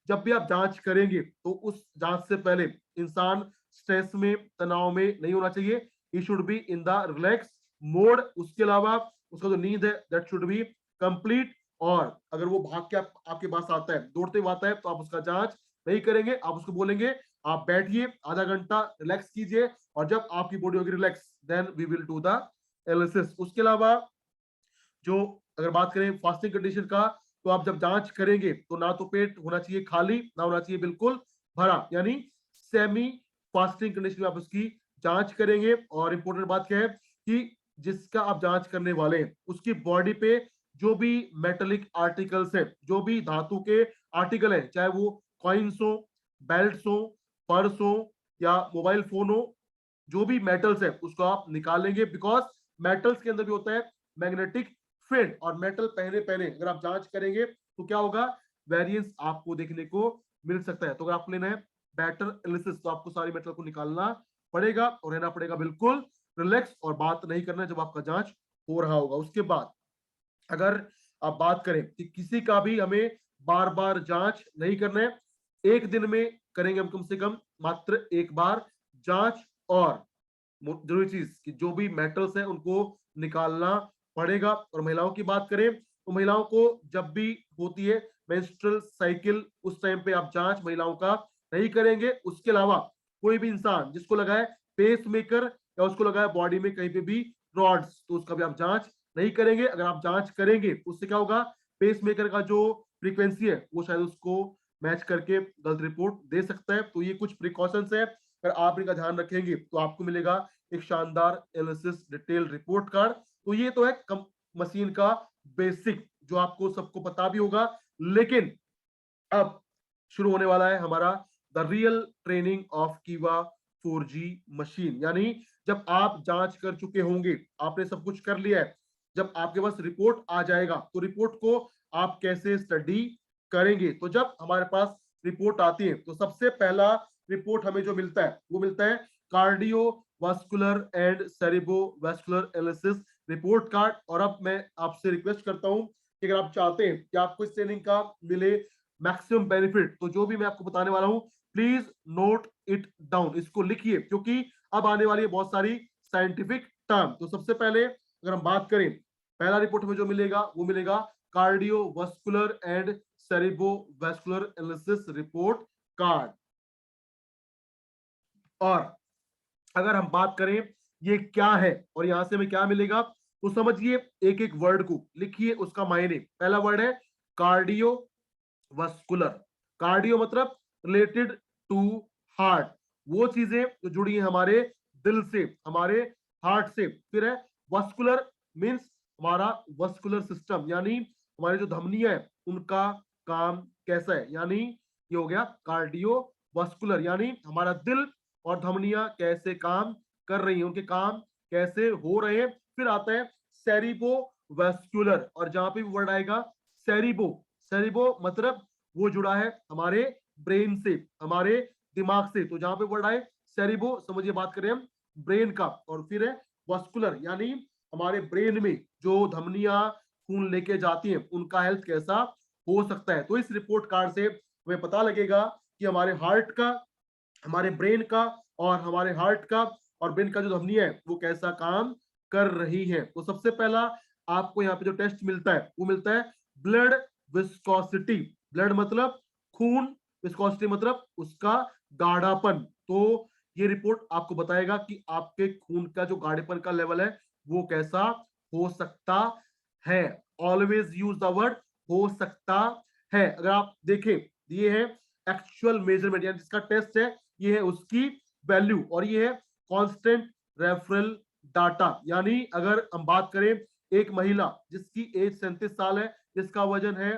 Speaker 1: जब भी आप जांच करेंगे तो उस जांच से पहले इंसान स्ट्रेस में, तनाव में नहीं होना चाहिए। He should be in the relax mode. उसके अलावा उसका जो नींद है दैट शुड बी कंप्लीट। और अगर वो भाग के आपके पास आता है, दौड़ते हुए आता है, तो आप उसका जांच नहीं करेंगे, आप उसको बोलेंगे आप बैठिए, आधा घंटा रिलैक्स कीजिए, और जब आपकी बॉडी होगी relax then we will do the analysis. उसके अलावा जो अगर बात करें फास्टिंग कंडीशन का, तो आप जब जांच करेंगे तो ना तो पेट होना चाहिए खाली, ना होना चाहिए बिल्कुल भरा, यानी सेमी फास्टिंग कंडीशन में आप उसकी जांच करेंगे। और इंपॉर्टेंट बात क्या है कि जिसका आप जांच करने वाले हैं उसकी बॉडी पे जो भी मेटेलिक आर्टिकल्स है, जो भी धातु के आर्टिकल है, चाहे वो कॉइन्स हो, बेल्ट हो, पर्स हो, या मोबाइल फोन हो, जो भी मेटल्स है उसको आप निकालेंगे, बिकॉज मेटल्स के अंदर भी होता है मैग्नेटिक फील्ड, और मेटल पहले पहले अगर आप जांच करेंगे तो क्या होगा, वेरिएंस आपको देखने को मिल सकता है। तो अगर आपको लेना है बेटर एनालिसिस, तो आपको सारी मेटल को निकालना पड़ेगा और रहना पड़ेगा बिल्कुल रिलैक्स, और बात नहीं करना है जब आपका जांच हो रहा होगा। उसके बाद अगर आप बात करें कि किसी का भी हमें बार बार जांच नहीं करना है, एक दिन में करेंगे हम कम से कम मात्र एक बार जांच। और जरूरी चीज कि जो भी मेटल्स है उनको निकालना पड़ेगा। और महिलाओं की बात करें तो महिलाओं को जब भी होती है मेंस्ट्रुअल साइकिल, उस टाइम पे आप जांच महिलाओं का नहीं करेंगे। उसके अलावा कोई भी इंसान जिसको लगा है पेस मेकर, या उसको लगा है बॉडी में कहीं पे भी रॉड्स, तो उसका भी आप जांच नहीं करेंगे। अगर आप जांच करेंगे उससे क्या होगा, पेस मेकर का जो फ्रीक्वेंसी है वो शायद उसको मैच करके गलत रिपोर्ट दे सकता है। तो ये कुछ प्रिकॉशंस है, अगर आप इनका ध्यान रखेंगे तो आपको मिलेगा एक शानदार एनालिसिस डिटेल रिपोर्ट कार्ड। तो ये तो है मशीन का बेसिक जो आपको सबको पता भी होगा, लेकिन अब शुरू होने वाला है हमारा द रियल ट्रेनिंग ऑफ कीवा 4G मशीन। यानी जब आप जांच कर चुके होंगे, आपने सब कुछ कर लिया है, जब आपके पास रिपोर्ट आ जाएगा तो रिपोर्ट को आप कैसे स्टडी करेंगे। तो जब हमारे पास रिपोर्ट आती है तो सबसे पहला रिपोर्ट हमें जो मिलता है वो मिलता है cardio vascular and cerebrovascular analysis report card. और अब मैं आपसे रिक्वेस्ट करता हूं कि अगर आप चाहते हैं कि आपको इस ट्रेनिंग का मिले मैक्सिमम बेनिफिट, तो जो भी मैं आपको बताने वाला हूं प्लीज नोट इट डाउन, इसको लिखिए, क्योंकि अब आने वाली है बहुत सारी साइंटिफिक टर्म। तो सबसे पहले अगर हम बात करें, पहला रिपोर्ट में जो मिलेगा वो मिलेगा cardiovascular and cerebrovascular analysis report card. और अगर हम बात करें ये क्या है और यहां से हमें क्या मिलेगा, तो समझिए, एक एक वर्ड को लिखिए, उसका मायने। पहला वर्ड है कार्डियो वस्कुलर। कार्डियो मतलब रिलेटेड टू हार्ट, वो चीजें जो जुड़ी है हमारे दिल से, हमारे हार्ट से। फिर है वस्कुलर, मींस हमारा वस्कुलर सिस्टम, यानी हमारी जो धमनियां है उनका काम कैसा है, यानी ये हो गया कार्डियो वस्कुलर, यानी हमारा दिल और धमनियां कैसे काम कर रही हैं, उनके काम कैसे हो रहे हैं। फिर आता है सेरिबो वेस्कुलर, और जहां पे भी वर्ड आएगा सेरिबो, सेरिबो मतलब वो जुड़ा है हमारे ब्रेन से, हमारे दिमाग से। तो जहां पे वर्ड आए सेरिबो, समझिए बात करें हम ब्रेन का। और फिर है वस्कुलर, यानी हमारे ब्रेन में जो धमनियां खून लेके जाती हैं उनका हेल्थ कैसा हो सकता है। तो इस रिपोर्ट कार्ड से हमें पता लगेगा कि हमारे हार्ट का, हमारे ब्रेन का, और हमारे हार्ट का और ब्रेन का जो धमनियां है वो कैसा काम कर रही है। तो सबसे पहला आपको यहाँ पे जो टेस्ट मिलता है वो मिलता है ब्लड विस्कोसिटी। ब्लड मतलब खून, विस्कोसिटी मतलब उसका गाढ़ापन। तो ये रिपोर्ट आपको बताएगा कि आपके खून का जो गाढ़ेपन का लेवल है वो कैसा हो सकता है। ऑलवेज यूज द वर्ड हो सकता है। अगर आप देखें, ये है एक्चुअल मेजरमेंट, यानी जिसका टेस्ट है ये है उसकी वैल्यू, और ये है कांस्टेंट रेफरल डाटा। यानी अगर हम बात करें एक महिला जिसकी एज 37 साल है, जिसका वजन है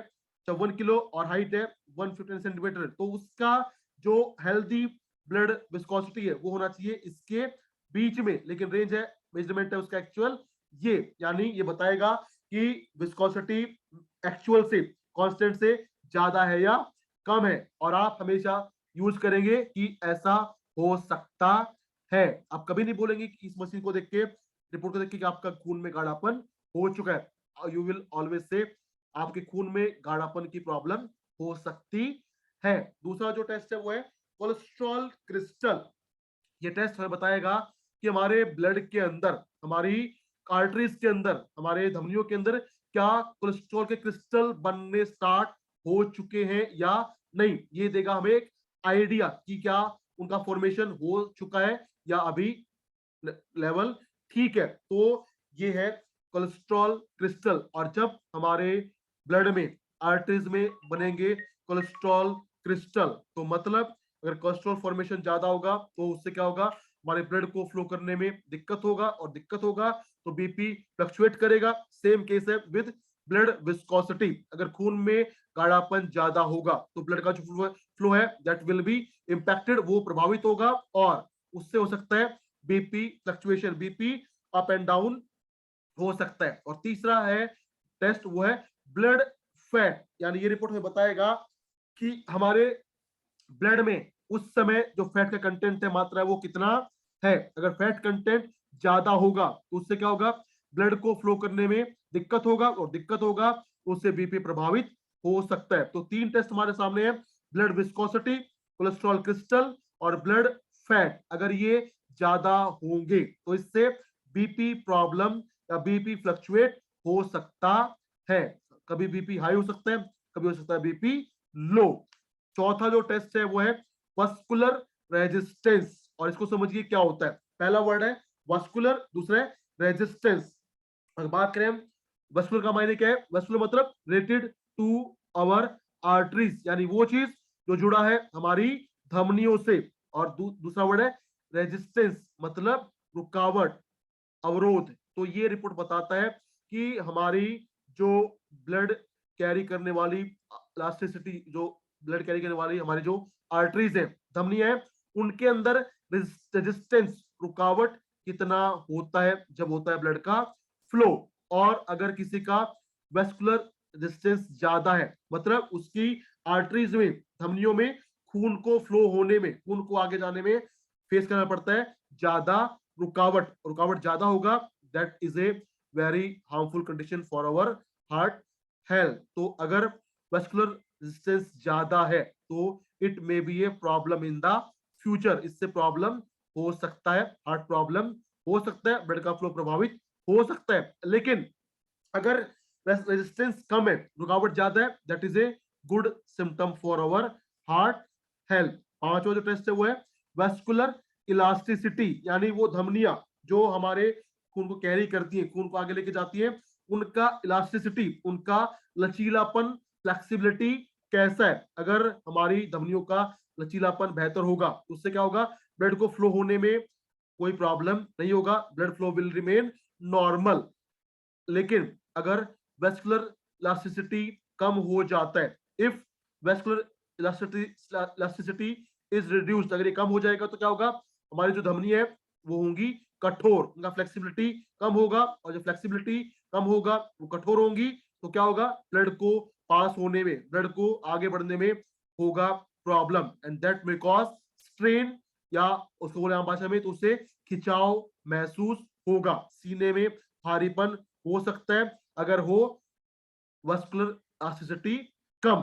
Speaker 1: 54 किलो और हाइट है 115 सेंटीमीटर, तो उसका जो हेल्दी ब्लड विस्कोसिटी है वो होना चाहिए इसके बीच में, लेकिन रेंज है, मेजरमेंट है उसका एक्चुअल ये, यानी ये बताएगा कि विस्कोसिटी एक्चुअल से, कांस्टेंट से ज्यादा है या कम है, और आप हमेशा यूज करेंगे कि ऐसा हो सकता है। आप कभी नहीं बोलेंगे कि इस मशीन को देख के, रिपोर्ट को देख के, कि आपका खून में गाढ़ापन हो चुका है। यू विल ऑलवेज से आपके खून में गाढ़ापन की प्रॉब्लम हो सकती है। दूसरा जो टेस्ट है वो है कोलेस्ट्रॉल क्रिस्टल। ये टेस्ट हमें बताएगा कि हमारे ब्लड के अंदर, हमारी आर्टरीज के अंदर, हमारे धमनियों के अंदर क्या कोलेस्ट्रॉल के क्रिस्टल बनने स्टार्ट हो चुके हैं या नहीं। ये देगा हमें एक आइडिया कि क्या उनका फॉर्मेशन हो चुका है या अभी लेवल ठीक है। तो ये है कोलेस्ट्रॉल क्रिस्टल। और जब हमारे ब्लड में, आर्टरीज में बनेंगे कोलेस्ट्रॉल क्रिस्टल, तो मतलब अगर कोलेस्ट्रॉल फॉर्मेशन ज्यादा होगा तो उससे क्या होगा, हमारे ब्लड को फ्लो करने में दिक्कत होगा, और दिक्कत होगा तो बीपी फ्लक्चुएट करेगा। सेम केस है विद ब्लड विस्कोसिटी। अगर खून में गाढ़ापन ज्यादा होगा तो ब्लड का जो फ्लो है दैट विल बी इंपैक्टेड, वो प्रभावित होगा, और उससे हो सकता है BP fluctuation, BP up and down हो सकता है। और तीसरा है टेस्ट, वो है ब्लड फैट। यानी ये रिपोर्ट में बताएगा कि हमारे ब्लड में उस समय जो फैट का कंटेंट है, मात्रा है, वो कितना है। अगर फैट कंटेंट ज्यादा होगा तो उससे क्या होगा, ब्लड को फ्लो करने में दिक्कत होगा, और दिक्कत होगा तो उससे बीपी प्रभावित हो सकता है। तो तीन टेस्ट हमारे सामने है, ब्लड विस्कोसिटी, कोलेस्ट्रॉल क्रिस्टल और ब्लड फैट। अगर ये ज्यादा होंगे तो इससे बीपी प्रॉब्लम या बीपी फ्लक्चुएट हो सकता है। कभी बीपी हाई हो सकता है, कभी हो सकता है बीपी लो। चौथा जो टेस्ट है वो है वस्कुलर रेजिस्टेंस। और इसको समझिए क्या होता है। पहला वर्ड है वस्कुलर, दूसरा है रेजिस्टेंस। अगर बात करें वस्कुलर का मायने क्या है, वस्कुलर मतलब रिलेटेड टू आवर आर्टरीज, यानी वो चीज जो जुड़ा है हमारी धमनियों से। और दूसरा वर्ड है रेजिस्टेंस, मतलब रुकावट, अवरोध। तो ये रिपोर्ट बताता है कि हमारी जो ब्लड कैरी करने वाली इलास्टिसिटी, जो ब्लड कैरी करने वाली हमारी जो आर्टरीज है, धमनियां है, उनके अंदर रेजिस्टेंस, रुकावट कितना होता है जब होता है ब्लड का फ्लो। और अगर किसी का वेस्कुलर रेजिस्टेंस ज्यादा है, मतलब उसकी आर्टरीज में, धमनियों में खून को फ्लो होने में, खून को आगे जाने में फेस करना पड़ता है ज्यादा रुकावट। रुकावट ज्यादा होगा, that is a very harmful condition for our heart health. तो अगर वेस्कुलर रेजिस्टेंस ज्यादा है तो it may be a problem in the future. इससे प्रॉब्लम हो सकता है, हार्ट प्रॉब्लम हो सकता है, ब्लड का फ्लो प्रभावित हो सकता है। लेकिन अगर रेजिस्टेंस कम है, रुकावट ज्यादा है, that is a good symptom for our heart health. पांचवा जो टेस्ट है वो है वेस्कुलर इलास्टिसिटी। यानी वो धमनियां जो हमारे खून को कैरी करती है, खून को आगे लेके जाती है, उनका इलास्टिसिटी, उनका लचीलापन, फ्लेक्सिबिलिटी कैसा है। अगर हमारी धमनियों का लचीलापन बेहतर होगा तो उससे क्या होगा, ब्लड को फ्लो होने में कोई प्रॉब्लम नहीं होगा, blood flow will remain normal. लेकिन अगर वेस्कुलर इलास्टिसिटी कम हो जाता है, if vascular elasticity is reduced, अगर ये कम हो जाएगा तो क्या होगा, हमारी जो धमनी है वो होंगी कठोर, उनका फ्लेक्सिबिलिटी कम होगा, और जो फ्लेक्सिबिलिटी कम होगा वो कठोर होंगी, तो क्या होगा, ब्लड को पास होने में, ब्लड को आगे बढ़ने में होगा problem, and that may cause strain, या उसको बोले आम भाषा में तो उसे खिंचाव महसूस होगा, सीने में भारीपन हो सकता है अगर हो वस्कुलर इलास्टिसिटी कम।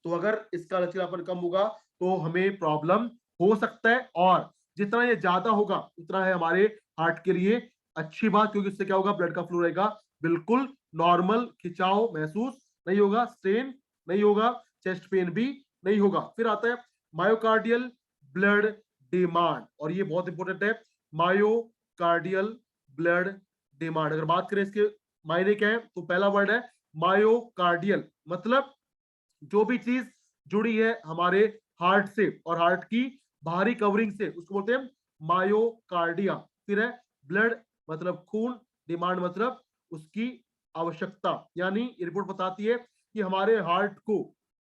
Speaker 1: तो अगर इसका लचीलापन कम होगा तो हमें प्रॉब्लम हो सकता है। और जितना ये ज्यादा होगा उतना है हमारे हार्ट के लिए अच्छी बात, क्योंकि इससे क्या होगा, ब्लड का फ्लो रहेगा बिल्कुल नॉर्मल, खिंचाव महसूस नहीं होगा, स्ट्रेन नहीं होगा, चेस्ट पेन भी नहीं होगा। फिर आता है मायोकार्डियल ब्लड डिमांड, और ये बहुत इंपॉर्टेंट है, मायोकार्डियल ब्लड डिमांड। अगर बात करें इसके मायने क्या है, तो पहला वर्ड है मायोकार्डियल, मतलब जो भी चीज जुड़ी है हमारे हार्ट से और हार्ट की बाहरी कवरिंग से, उसको बोलते हैं मायोकार्डिया। फिर है ब्लड, मतलब खून, डिमांड मतलब उसकी आवश्यकता। यानी ये रिपोर्ट बताती है कि हमारे हार्ट को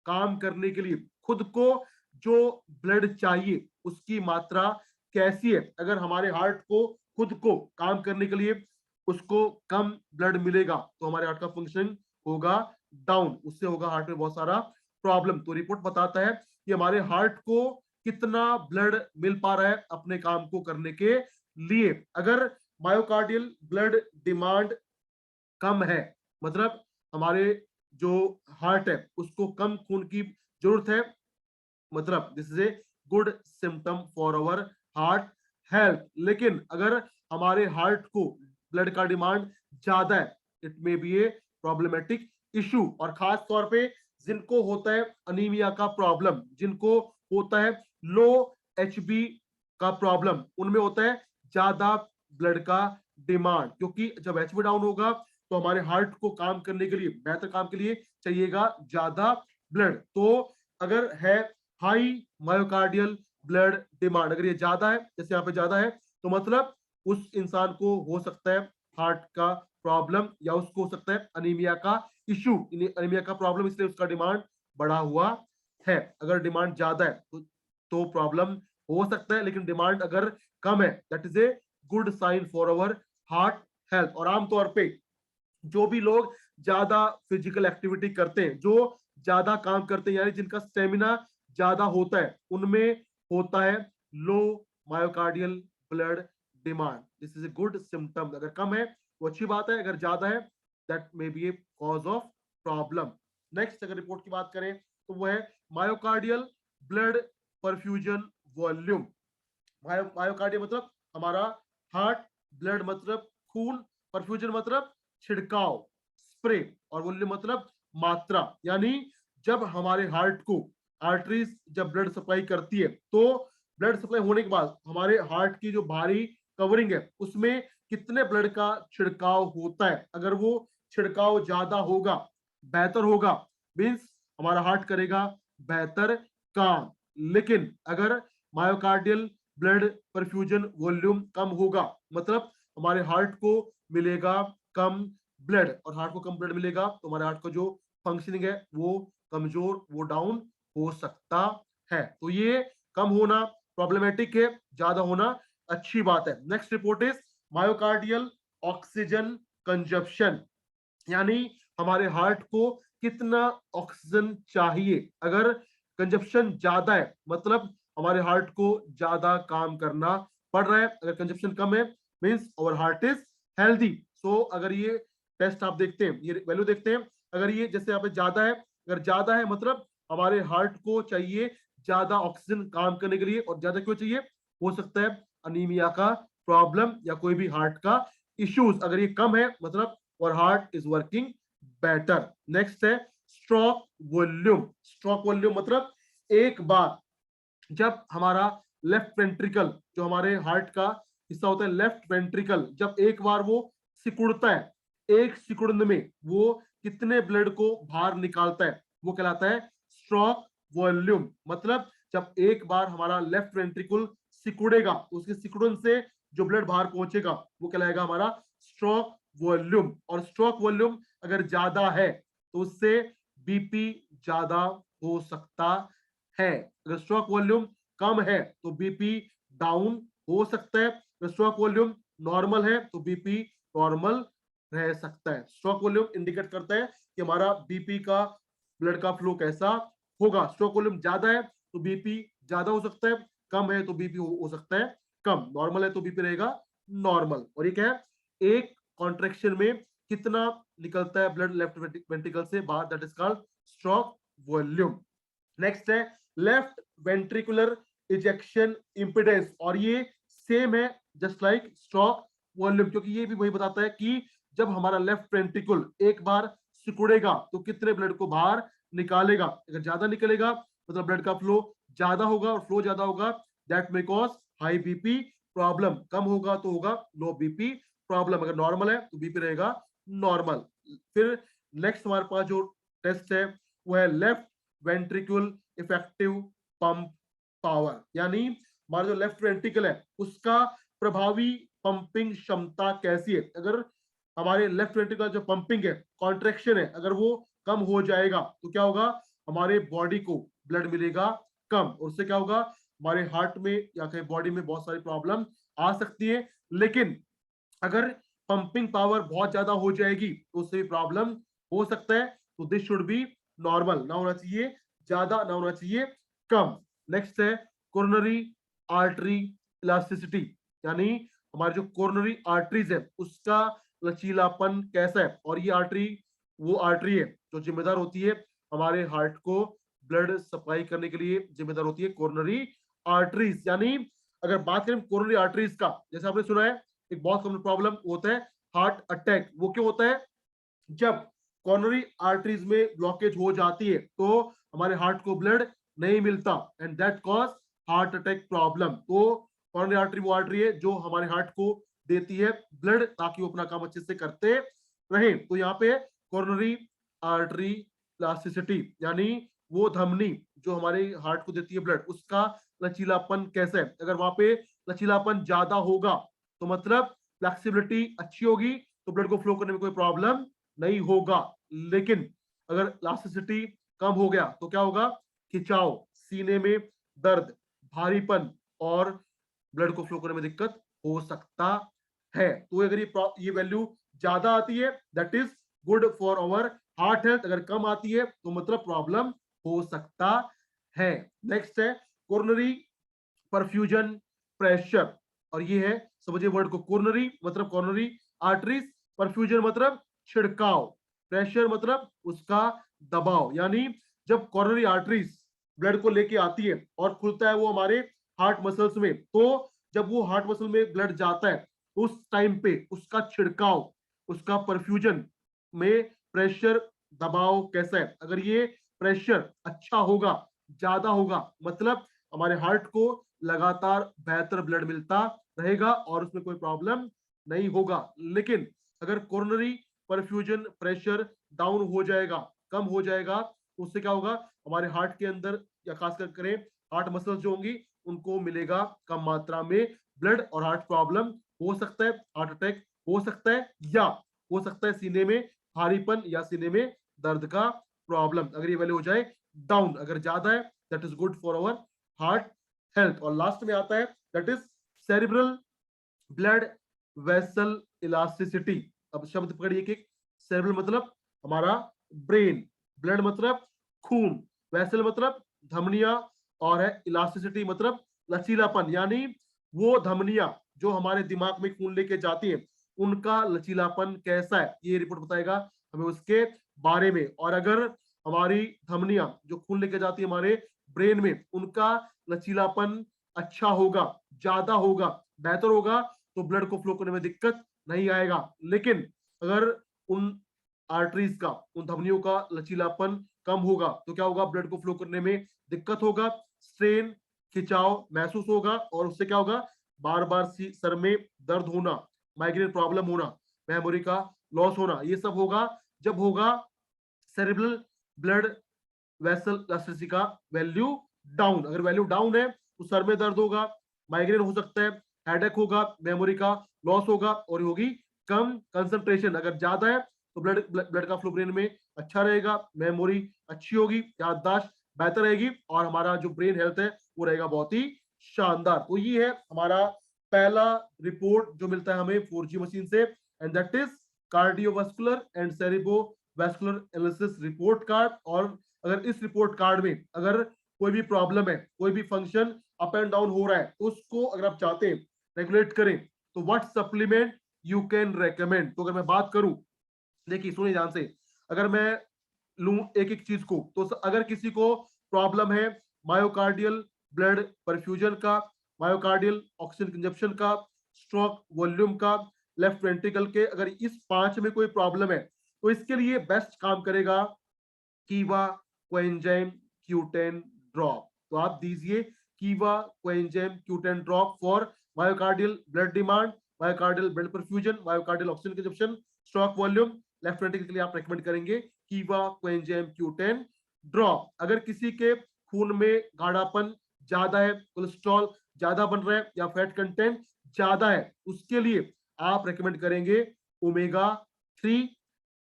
Speaker 1: काम करने के लिए खुद को जो ब्लड चाहिए उसकी मात्रा कैसी है। अगर हमारे हार्ट को खुद को काम करने के लिए उसको कम ब्लड मिलेगा तो हमारे हार्ट का फंक्शनिंग होगा डाउन, उससे होगा हार्ट में बहुत सारा प्रॉब्लम। तो रिपोर्ट बताता है कि हमारे हार्ट को कितना ब्लड मिल पा रहा है अपने काम को करने के लिए। अगर मायोकार्डियल ब्लड डिमांड कम है, मतलब हमारे जो हार्ट है उसको कम खून की जरूरत है, मतलब this is a good symptom for our heart health. लेकिन अगर हमारे हार्ट को ब्लड का डिमांड ज्यादा है, it may be A problematic issue. और खास तौर पे जिनको होता है अनीमिया का प्रॉब्लम, जिनको होता है लो एचबी का प्रॉब्लम, उनमें होता है ज्यादा ब्लड का डिमांड, क्योंकि जब एचबी डाउन होगा तो हमारे हार्ट को काम करने के लिए, बेहतर काम के लिए चाहिएगा ज्यादा ब्लड। तो अगर है हाई मायोकार्डियल ब्लड डिमांड, अगर ये ज्यादा है, जैसे यहाँ पे ज्यादा है, तो मतलब उस इंसान को हो सकता है हार्ट का प्रॉब्लम, या उसको हो सकता है अनीमिया का इशू। अनीमिया का प्रॉब्लम इसलिए उसका डिमांड बढ़ा हुआ है। अगर डिमांड ज्यादा है तो प्रॉब्लम हो सकता है, लेकिन डिमांड अगर कम है, that is a good sign for our heart health. और आमतौर पे जो भी लोग ज्यादा फिजिकल एक्टिविटी करते हैं, जो ज्यादा काम करते हैं, यानी जिनका स्टेमिना ज्यादा होता है, उनमें होता है low myocardial blood demand. This is a good symptom. अगर कम है वो अच्छी बात है, अगर ज्यादा है that may be A cause of problem. Next अगर रिपोर्ट की बात करें तो वो है myocardial blood perfusion volume. Myocardial मतलब हमारा हार्ट, ब्लड मतलब खून, परफ्यूजन मतलब छिड़काव, स्प्रे, और वॉल्यूम मतलब मात्रा। यानी जब हमारे हार्ट को आर्टरीज जब ब्लड सप्लाई करती है, तो ब्लड सप्लाई होने के बाद हमारे हार्ट की जो बाहरी कवरिंग है उसमें कितने ब्लड का छिड़काव होता है। अगर वो छिड़काव ज्यादा होगा, बेहतर होगा, मीन्स हमारा हार्ट करेगा बेहतर काम। लेकिन अगर मायोकार्डियल ब्लड परफ्यूजन वॉल्यूम कम होगा, मतलब हमारे हार्ट को मिलेगा कम ब्लड, और हार्ट को कम ब्लड मिलेगा तो हमारे हार्ट का जो फंक्शनिंग है वो कमजोर, वो डाउन हो सकता है। तो ये कम होना प्रॉब्लमेटिक है, ज्यादा होना अच्छी बात है। Next report is myocardial oxygen consumption, यानी हमारे हार्ट को कितना ऑक्सीजन चाहिए। अगर कंजप्शन ज्यादा है, मतलब हमारे हार्ट को ज्यादा काम करना पड़ रहा है। अगर कंजप्शन कम है, means our heart is healthy. So अगर ये टेस्ट आप देखते हैं, ये वैल्यू देखते हैं, अगर ये जैसे यहाँ पे ज्यादा है, अगर ज्यादा है मतलब हमारे हार्ट को चाहिए ज्यादा ऑक्सीजन काम करने के लिए। और ज्यादा क्यों चाहिए, हो सकता है अनीमिया का प्रॉब्लम या कोई भी हार्ट का इश्यूज। अगर ये कम है मतलब और heart is working better. Next है स्ट्रोक वॉल्यूम। स्ट्रोक वॉल्यूम मतलब एक बार जब हमारा लेफ्ट वेंट्रिकल, जो हमारे हार्ट का हिस्सा होता है लेफ्ट वेंट्रिकल, जब एक बार वो सिकुड़ता है, एक सिकुड़न में वो कितने ब्लड को बाहर निकालता है, वो कहलाता है स्ट्रोक वॉल्यूम। मतलब जब एक बार हमारा लेफ्ट वेंट्रिकल सिकुड़ेगा तो उसके सिकुड़न से जो ब्लड बाहर पहुंचेगा वो कहलाएगा हमारा स्ट्रोक वॉल्यूम। और स्ट्रोक वॉल्यूम अगर ज्यादा है तो उससे बीपी ज्यादा हो सकता है। अगर स्ट्रोक वॉल्यूम कम है तो बीपी डाउन हो सकता है। अगर स्ट्रोक वॉल्यूम नॉर्मल है तो बीपी नॉर्मल रह सकता है। स्ट्रोक वॉल्यूम इंडिकेट करता है कि हमारा बीपी का, ब्लड का फ्लो कैसा होगा। स्ट्रोक वॉल्यूम ज्यादा है तो बीपी ज्यादा हो सकता है, कम है तो बीपी हो सकता है कम, नॉर्मल है तो बीपी रहेगा नॉर्मल। और ये क्या है, एक कॉन्ट्रेक्शन में कितना निकलता है ब्लड लेफ्ट वेंट्रिकल से बाहर, that is called stroke volume. Next है लेफ्ट वेंट्रिकुलर इजेक्शन इंपिडेंस, और ये सेम है जस्ट लाइक स्ट्रोक वॉल्यूम, क्योंकि ये भी वही बताता है कि जब हमारा लेफ्ट वेंट्रिकल एक बार सिकुड़ेगा तो कितने ब्लड को बाहर निकालेगा। अगर ज्यादा निकलेगा मतलब ब्लड का फ्लो ज्यादा होगा, और फ्लो ज्यादा होगा that may cause high BP problem. कम होगा तो होगा लो बीपी प्रॉब्लम। अगर नॉर्मल है तो बीपी रहेगा नॉर्मल। फिर नेक्स्ट हमारे पास जो टेस्ट है वो है लेफ्ट वेंट्रिकुल इफेक्टिव पंप पावर, यानी हमारा जो लेफ्ट वेंट्रिकल है उसका प्रभावी पंपिंग क्षमता कैसी है। अगर हमारे लेफ्ट वेंट्रिकल जो पंपिंग है, कॉन्ट्रेक्शन है, अगर वो कम हो जाएगा तो क्या होगा, हमारे बॉडी को ब्लड मिलेगा कम, और उससे क्या होगा, हमारे हार्ट में या कहीं बॉडी में बहुत सारी प्रॉब्लम आ सकती है। लेकिन अगर पंपिंग पावर बहुत ज्यादा हो जाएगी तो उससे भी प्रॉब्लम हो सकता है। तो दिस शुड बी नॉर्मल, ना होना चाहिए ज्यादा, ना होना चाहिए कम। नेक्स्ट है कोरोनरी आर्टरी इलास्टिसिटी, यानी हमारे जो कोरोनरी आर्टरीज है उसका लचीलापन कैसा है। और ये आर्टरी वो आर्टरी है जो जिम्मेदार होती है हमारे हार्ट को ब्लड सप्लाई करने के लिए, जिम्मेदार होती है कोरोनरी आर्टरीज। यानी अगर बात करें कोरोनरी आर्टरीज का, जैसे आपने सुना है एक बहुत कॉमन प्रॉब्लम होता है हार्ट अटैक। वो क्यों होता है? जब कॉर्नरी आर्टरीज में ब्लॉकेज हो जाती है तो हमारे हार्ट को ब्लड नहीं मिलता, and that cause heart attack problem. तो कॉर्नरी आर्टरी वो आर्टरी है जो हमारे हार्ट को देती है ब्लड, ताकि वो अपना काम अच्छे से करते रहे। तो यहाँ पे कॉर्नरी आर्टरी प्लास्टिसिटी, यानी वो धमनी जो हमारे हार्ट को देती है ब्लड, उसका लचीलापन कैसा है। अगर वहां पे लचीलापन ज्यादा होगा तो मतलब फ्लेक्सिबिलिटी अच्छी होगी, तो ब्लड को फ्लो करने में कोई प्रॉब्लम नहीं होगा। लेकिन अगर इलास्टिसिटी कम हो गया तो क्या होगा? खिंचाव, सीने में दर्द, भारीपन और ब्लड को फ्लो करने में दिक्कत हो सकता है। तो अगर ये वैल्यू ज्यादा आती है that is good for our heart health, अगर कम आती है तो मतलब प्रॉब्लम हो सकता है। नेक्स्ट है कोरोनरी परफ्यूजन प्रेशर, और ये है, समझिए वर्ड को, कोरोनरी मतलब कोरोनरी आर्टरीज, परफ्यूजन मतलब छिड़काव, प्रेशर मतलब उसका दबाव। यानी जब कोरोनरी आर्टरीज ब्लड को लेके आती है और खुलता है वो हमारे हार्ट मसल्स में, तो जब वो हार्ट मसल में ब्लड जाता है उस टाइम पे उसका छिड़काव, उसका परफ्यूजन में प्रेशर दबाव कैसा है। अगर ये प्रेशर अच्छा होगा, ज्यादा होगा, मतलब हमारे हार्ट को लगातार बेहतर ब्लड मिलता रहेगा और उसमें कोई प्रॉब्लम नहीं होगा। लेकिन अगर कोरोनरी परफ्यूजन प्रेशर डाउन हो जाएगा, कम हो जाएगा, तो उससे क्या होगा? हमारे हार्ट के अंदर या खासकर करें हार्ट मसल्स जो होंगी उनको मिलेगा कम मात्रा में ब्लड, और हार्ट प्रॉब्लम हो सकता है, हार्ट अटैक हो सकता है, या हो सकता है सीने में भारीपन या सीने में दर्द का प्रॉब्लम। अगर ये वैल्यू हो जाए डाउन, अगर ज्यादा है that is good for our heart health. और लास्ट में आता है that is cerebral blood vessel elasticity. अब शब्द पकड़िए कि सेरेब्रल मतलब हमारा ब्रेन, ब्लड मतलब खून, वेसल मतलब धमनियां, और है इलास्टिसिटी मतलब लचीलापन, यानी वो धमनियां जो हमारे दिमाग में खून लेके जाती हैं उनका लचीलापन कैसा है, ये रिपोर्ट बताएगा हमें उसके बारे में। और अगर हमारी धमनियां जो खून लेके जाती है हमारे ब्रेन में, उनका लचीलापन अच्छा होगा, ज्यादा होगा, बेहतर होगा, तो ब्लड को फ्लो करने में दिक्कत नहीं आएगा। लेकिन अगर उन आर्टरीज का, उन धमनियों का लचीलापन कम होगा तो क्या होगा? ब्लड को फ्लो करने में दिक्कत होगा, स्ट्रेन, खिंचाव महसूस होगा, और उससे क्या होगा? बार बार सर में दर्द होना, माइग्रेन प्रॉब्लम होना, मेमोरी का लॉस होना, ये सब होगा जब होगा सेरेब्रल ब्लड वेसल इलास्टिसिटी का वैल्यू डाउन। अगर वैल्यू डाउन है तो सर में दर्द होगा, माइग्रेन हो सकता है, हेडेक होगा, मेमोरी का लॉस होगा, और होगी कम कंसंट्रेशन। अगर ज्यादा है तो ब्लड ब्लड का फ्लो ब्रेन में अच्छा रहेगा, मेमोरी अच्छी होगी, याददाश्त बेहतर रहेगी, और हमारा जो ब्रेन हेल्थ है वो रहेगा बहुत ही शानदार। तो ये है हमारा पहला रिपोर्ट जो मिलता है हमें 4G मशीन से, and that is cardiovascular and cerebrovascular analysis report card. और अगर इस रिपोर्ट कार्ड में अगर कोई भी प्रॉब्लम है, कोई भी फंक्शन अप एंड डाउन हो रहा है, तो उसको अगर आप चाहते हैं रेगुलेट करें तो what supplement you can recommend. तो अगर मैं बात करूं, देखिए सुनिए ध्यान से, अगर मैं लूं एक एक चीज को, तो अगर किसी को प्रॉब्लम है मायोकार्डियल ब्लड परफ्यूजन का, मायोकार्डियल ऑक्सीजन कंजप्शन का, स्ट्रोक वॉल्यूम का, लेफ्ट वेंट्रिकल के, अगर इस पांच में कोई प्रॉब्लम है तो इसके लिए बेस्ट काम करेगा कीवा कोएंजाइम Q10 ड्रॉप। तो आप दीजिए कीवा coenzyme Q10 drop for myocardial blood demand, myocardial blood perfusion, myocardial oxygen consumption, stroke volume, left ventricle के लिए आप रेकमेंड करेंगे कीवा कोएंजाइम Q10 ड्रॉप। अगर किसी के खून में गाढ़ापन ज्यादा है, कोलेस्ट्रॉल ज्यादा बन रहा है, या फैट कंटेंट ज्यादा है, उसके लिए आप रेकमेंड करेंगे ओमेगा 3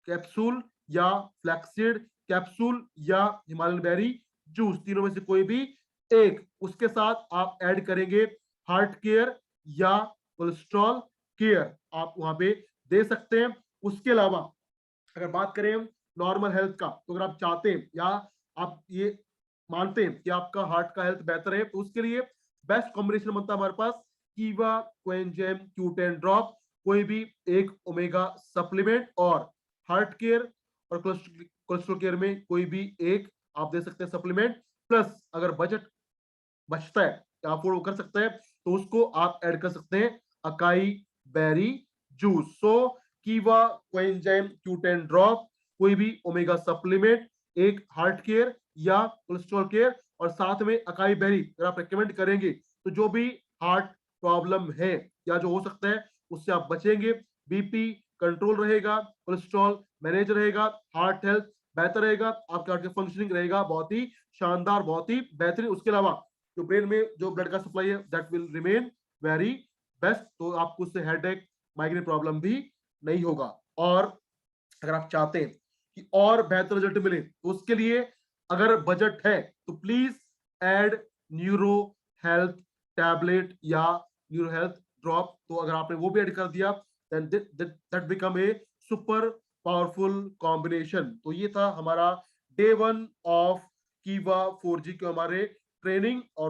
Speaker 1: कैप्सूल, या फ्लैक्सीड कैप्सूल, या हिमालयन बेरी जूस, तीनों में से कोई भी एक। उसके साथ आप ऐड करेंगे हार्ट केयर या कोलेस्ट्रॉल केयर, आप वहां पे दे सकते हैं। उसके अलावा अगर बात करें नॉर्मल हेल्थ का, तो अगर आप चाहते हैं या आप ये मानते हैं कि आपका हार्ट का हेल्थ बेहतर है, तो उसके लिए बेस्ट कॉम्बिनेशन बनता है हमारे पास कीवा कोएंजाइम Q10 ड्रॉप, कोई भी एक ओमेगा सप्लीमेंट, और हार्ट केयर और कोलेस्ट्रॉल केयर में कोई भी एक आप दे सकते हैं सप्लीमेंट। प्लस अगर बजट बचता है या अफोर्ड वो कर सकते हैं, तो उसको आप ऐड कर सकते हैं अकाई बेरी जूस। सो कीवा कोएंजाइम Q10 ड्रॉप, कोई भी ओमेगा सप्लीमेंट, एक हार्ट केयर या कोलेस्ट्रॉल केयर, और साथ में अकाई बेरी अगर आप रिकमेंड करेंगे, तो जो भी हार्ट प्रॉब्लम है या जो हो सकता है उससे आप बचेंगे। बीपी कंट्रोल रहेगा, कोलेस्ट्रॉल मैनेज रहेगा, हार्ट हेल्थ बेहतर रहेगा, आपका हार्ट का फंक्शनिंग रहेगा बहुत ही शानदार, बहुत ही बेहतरीन। उसके अलावा जो ब्रेन में जो ब्लड का सप्लाई है that will remain very best, तो आपको उससे हेडेक माइग्रेन प्रॉब्लम भी नहीं होगा। और अगर आप चाहते हैं कि और बेहतर रिजल्ट मिले, तो उसके लिए अगर बजट है तो please add neuro health tablet या न्यूरो हेल्थ ड्रॉप। तो अगर आपने वो भी ऐड कर दिया, then that become a super powerful combination. तो ये था हमारा डे 1 ऑफ कीवा 4G के हमारे ट्रेनिंग और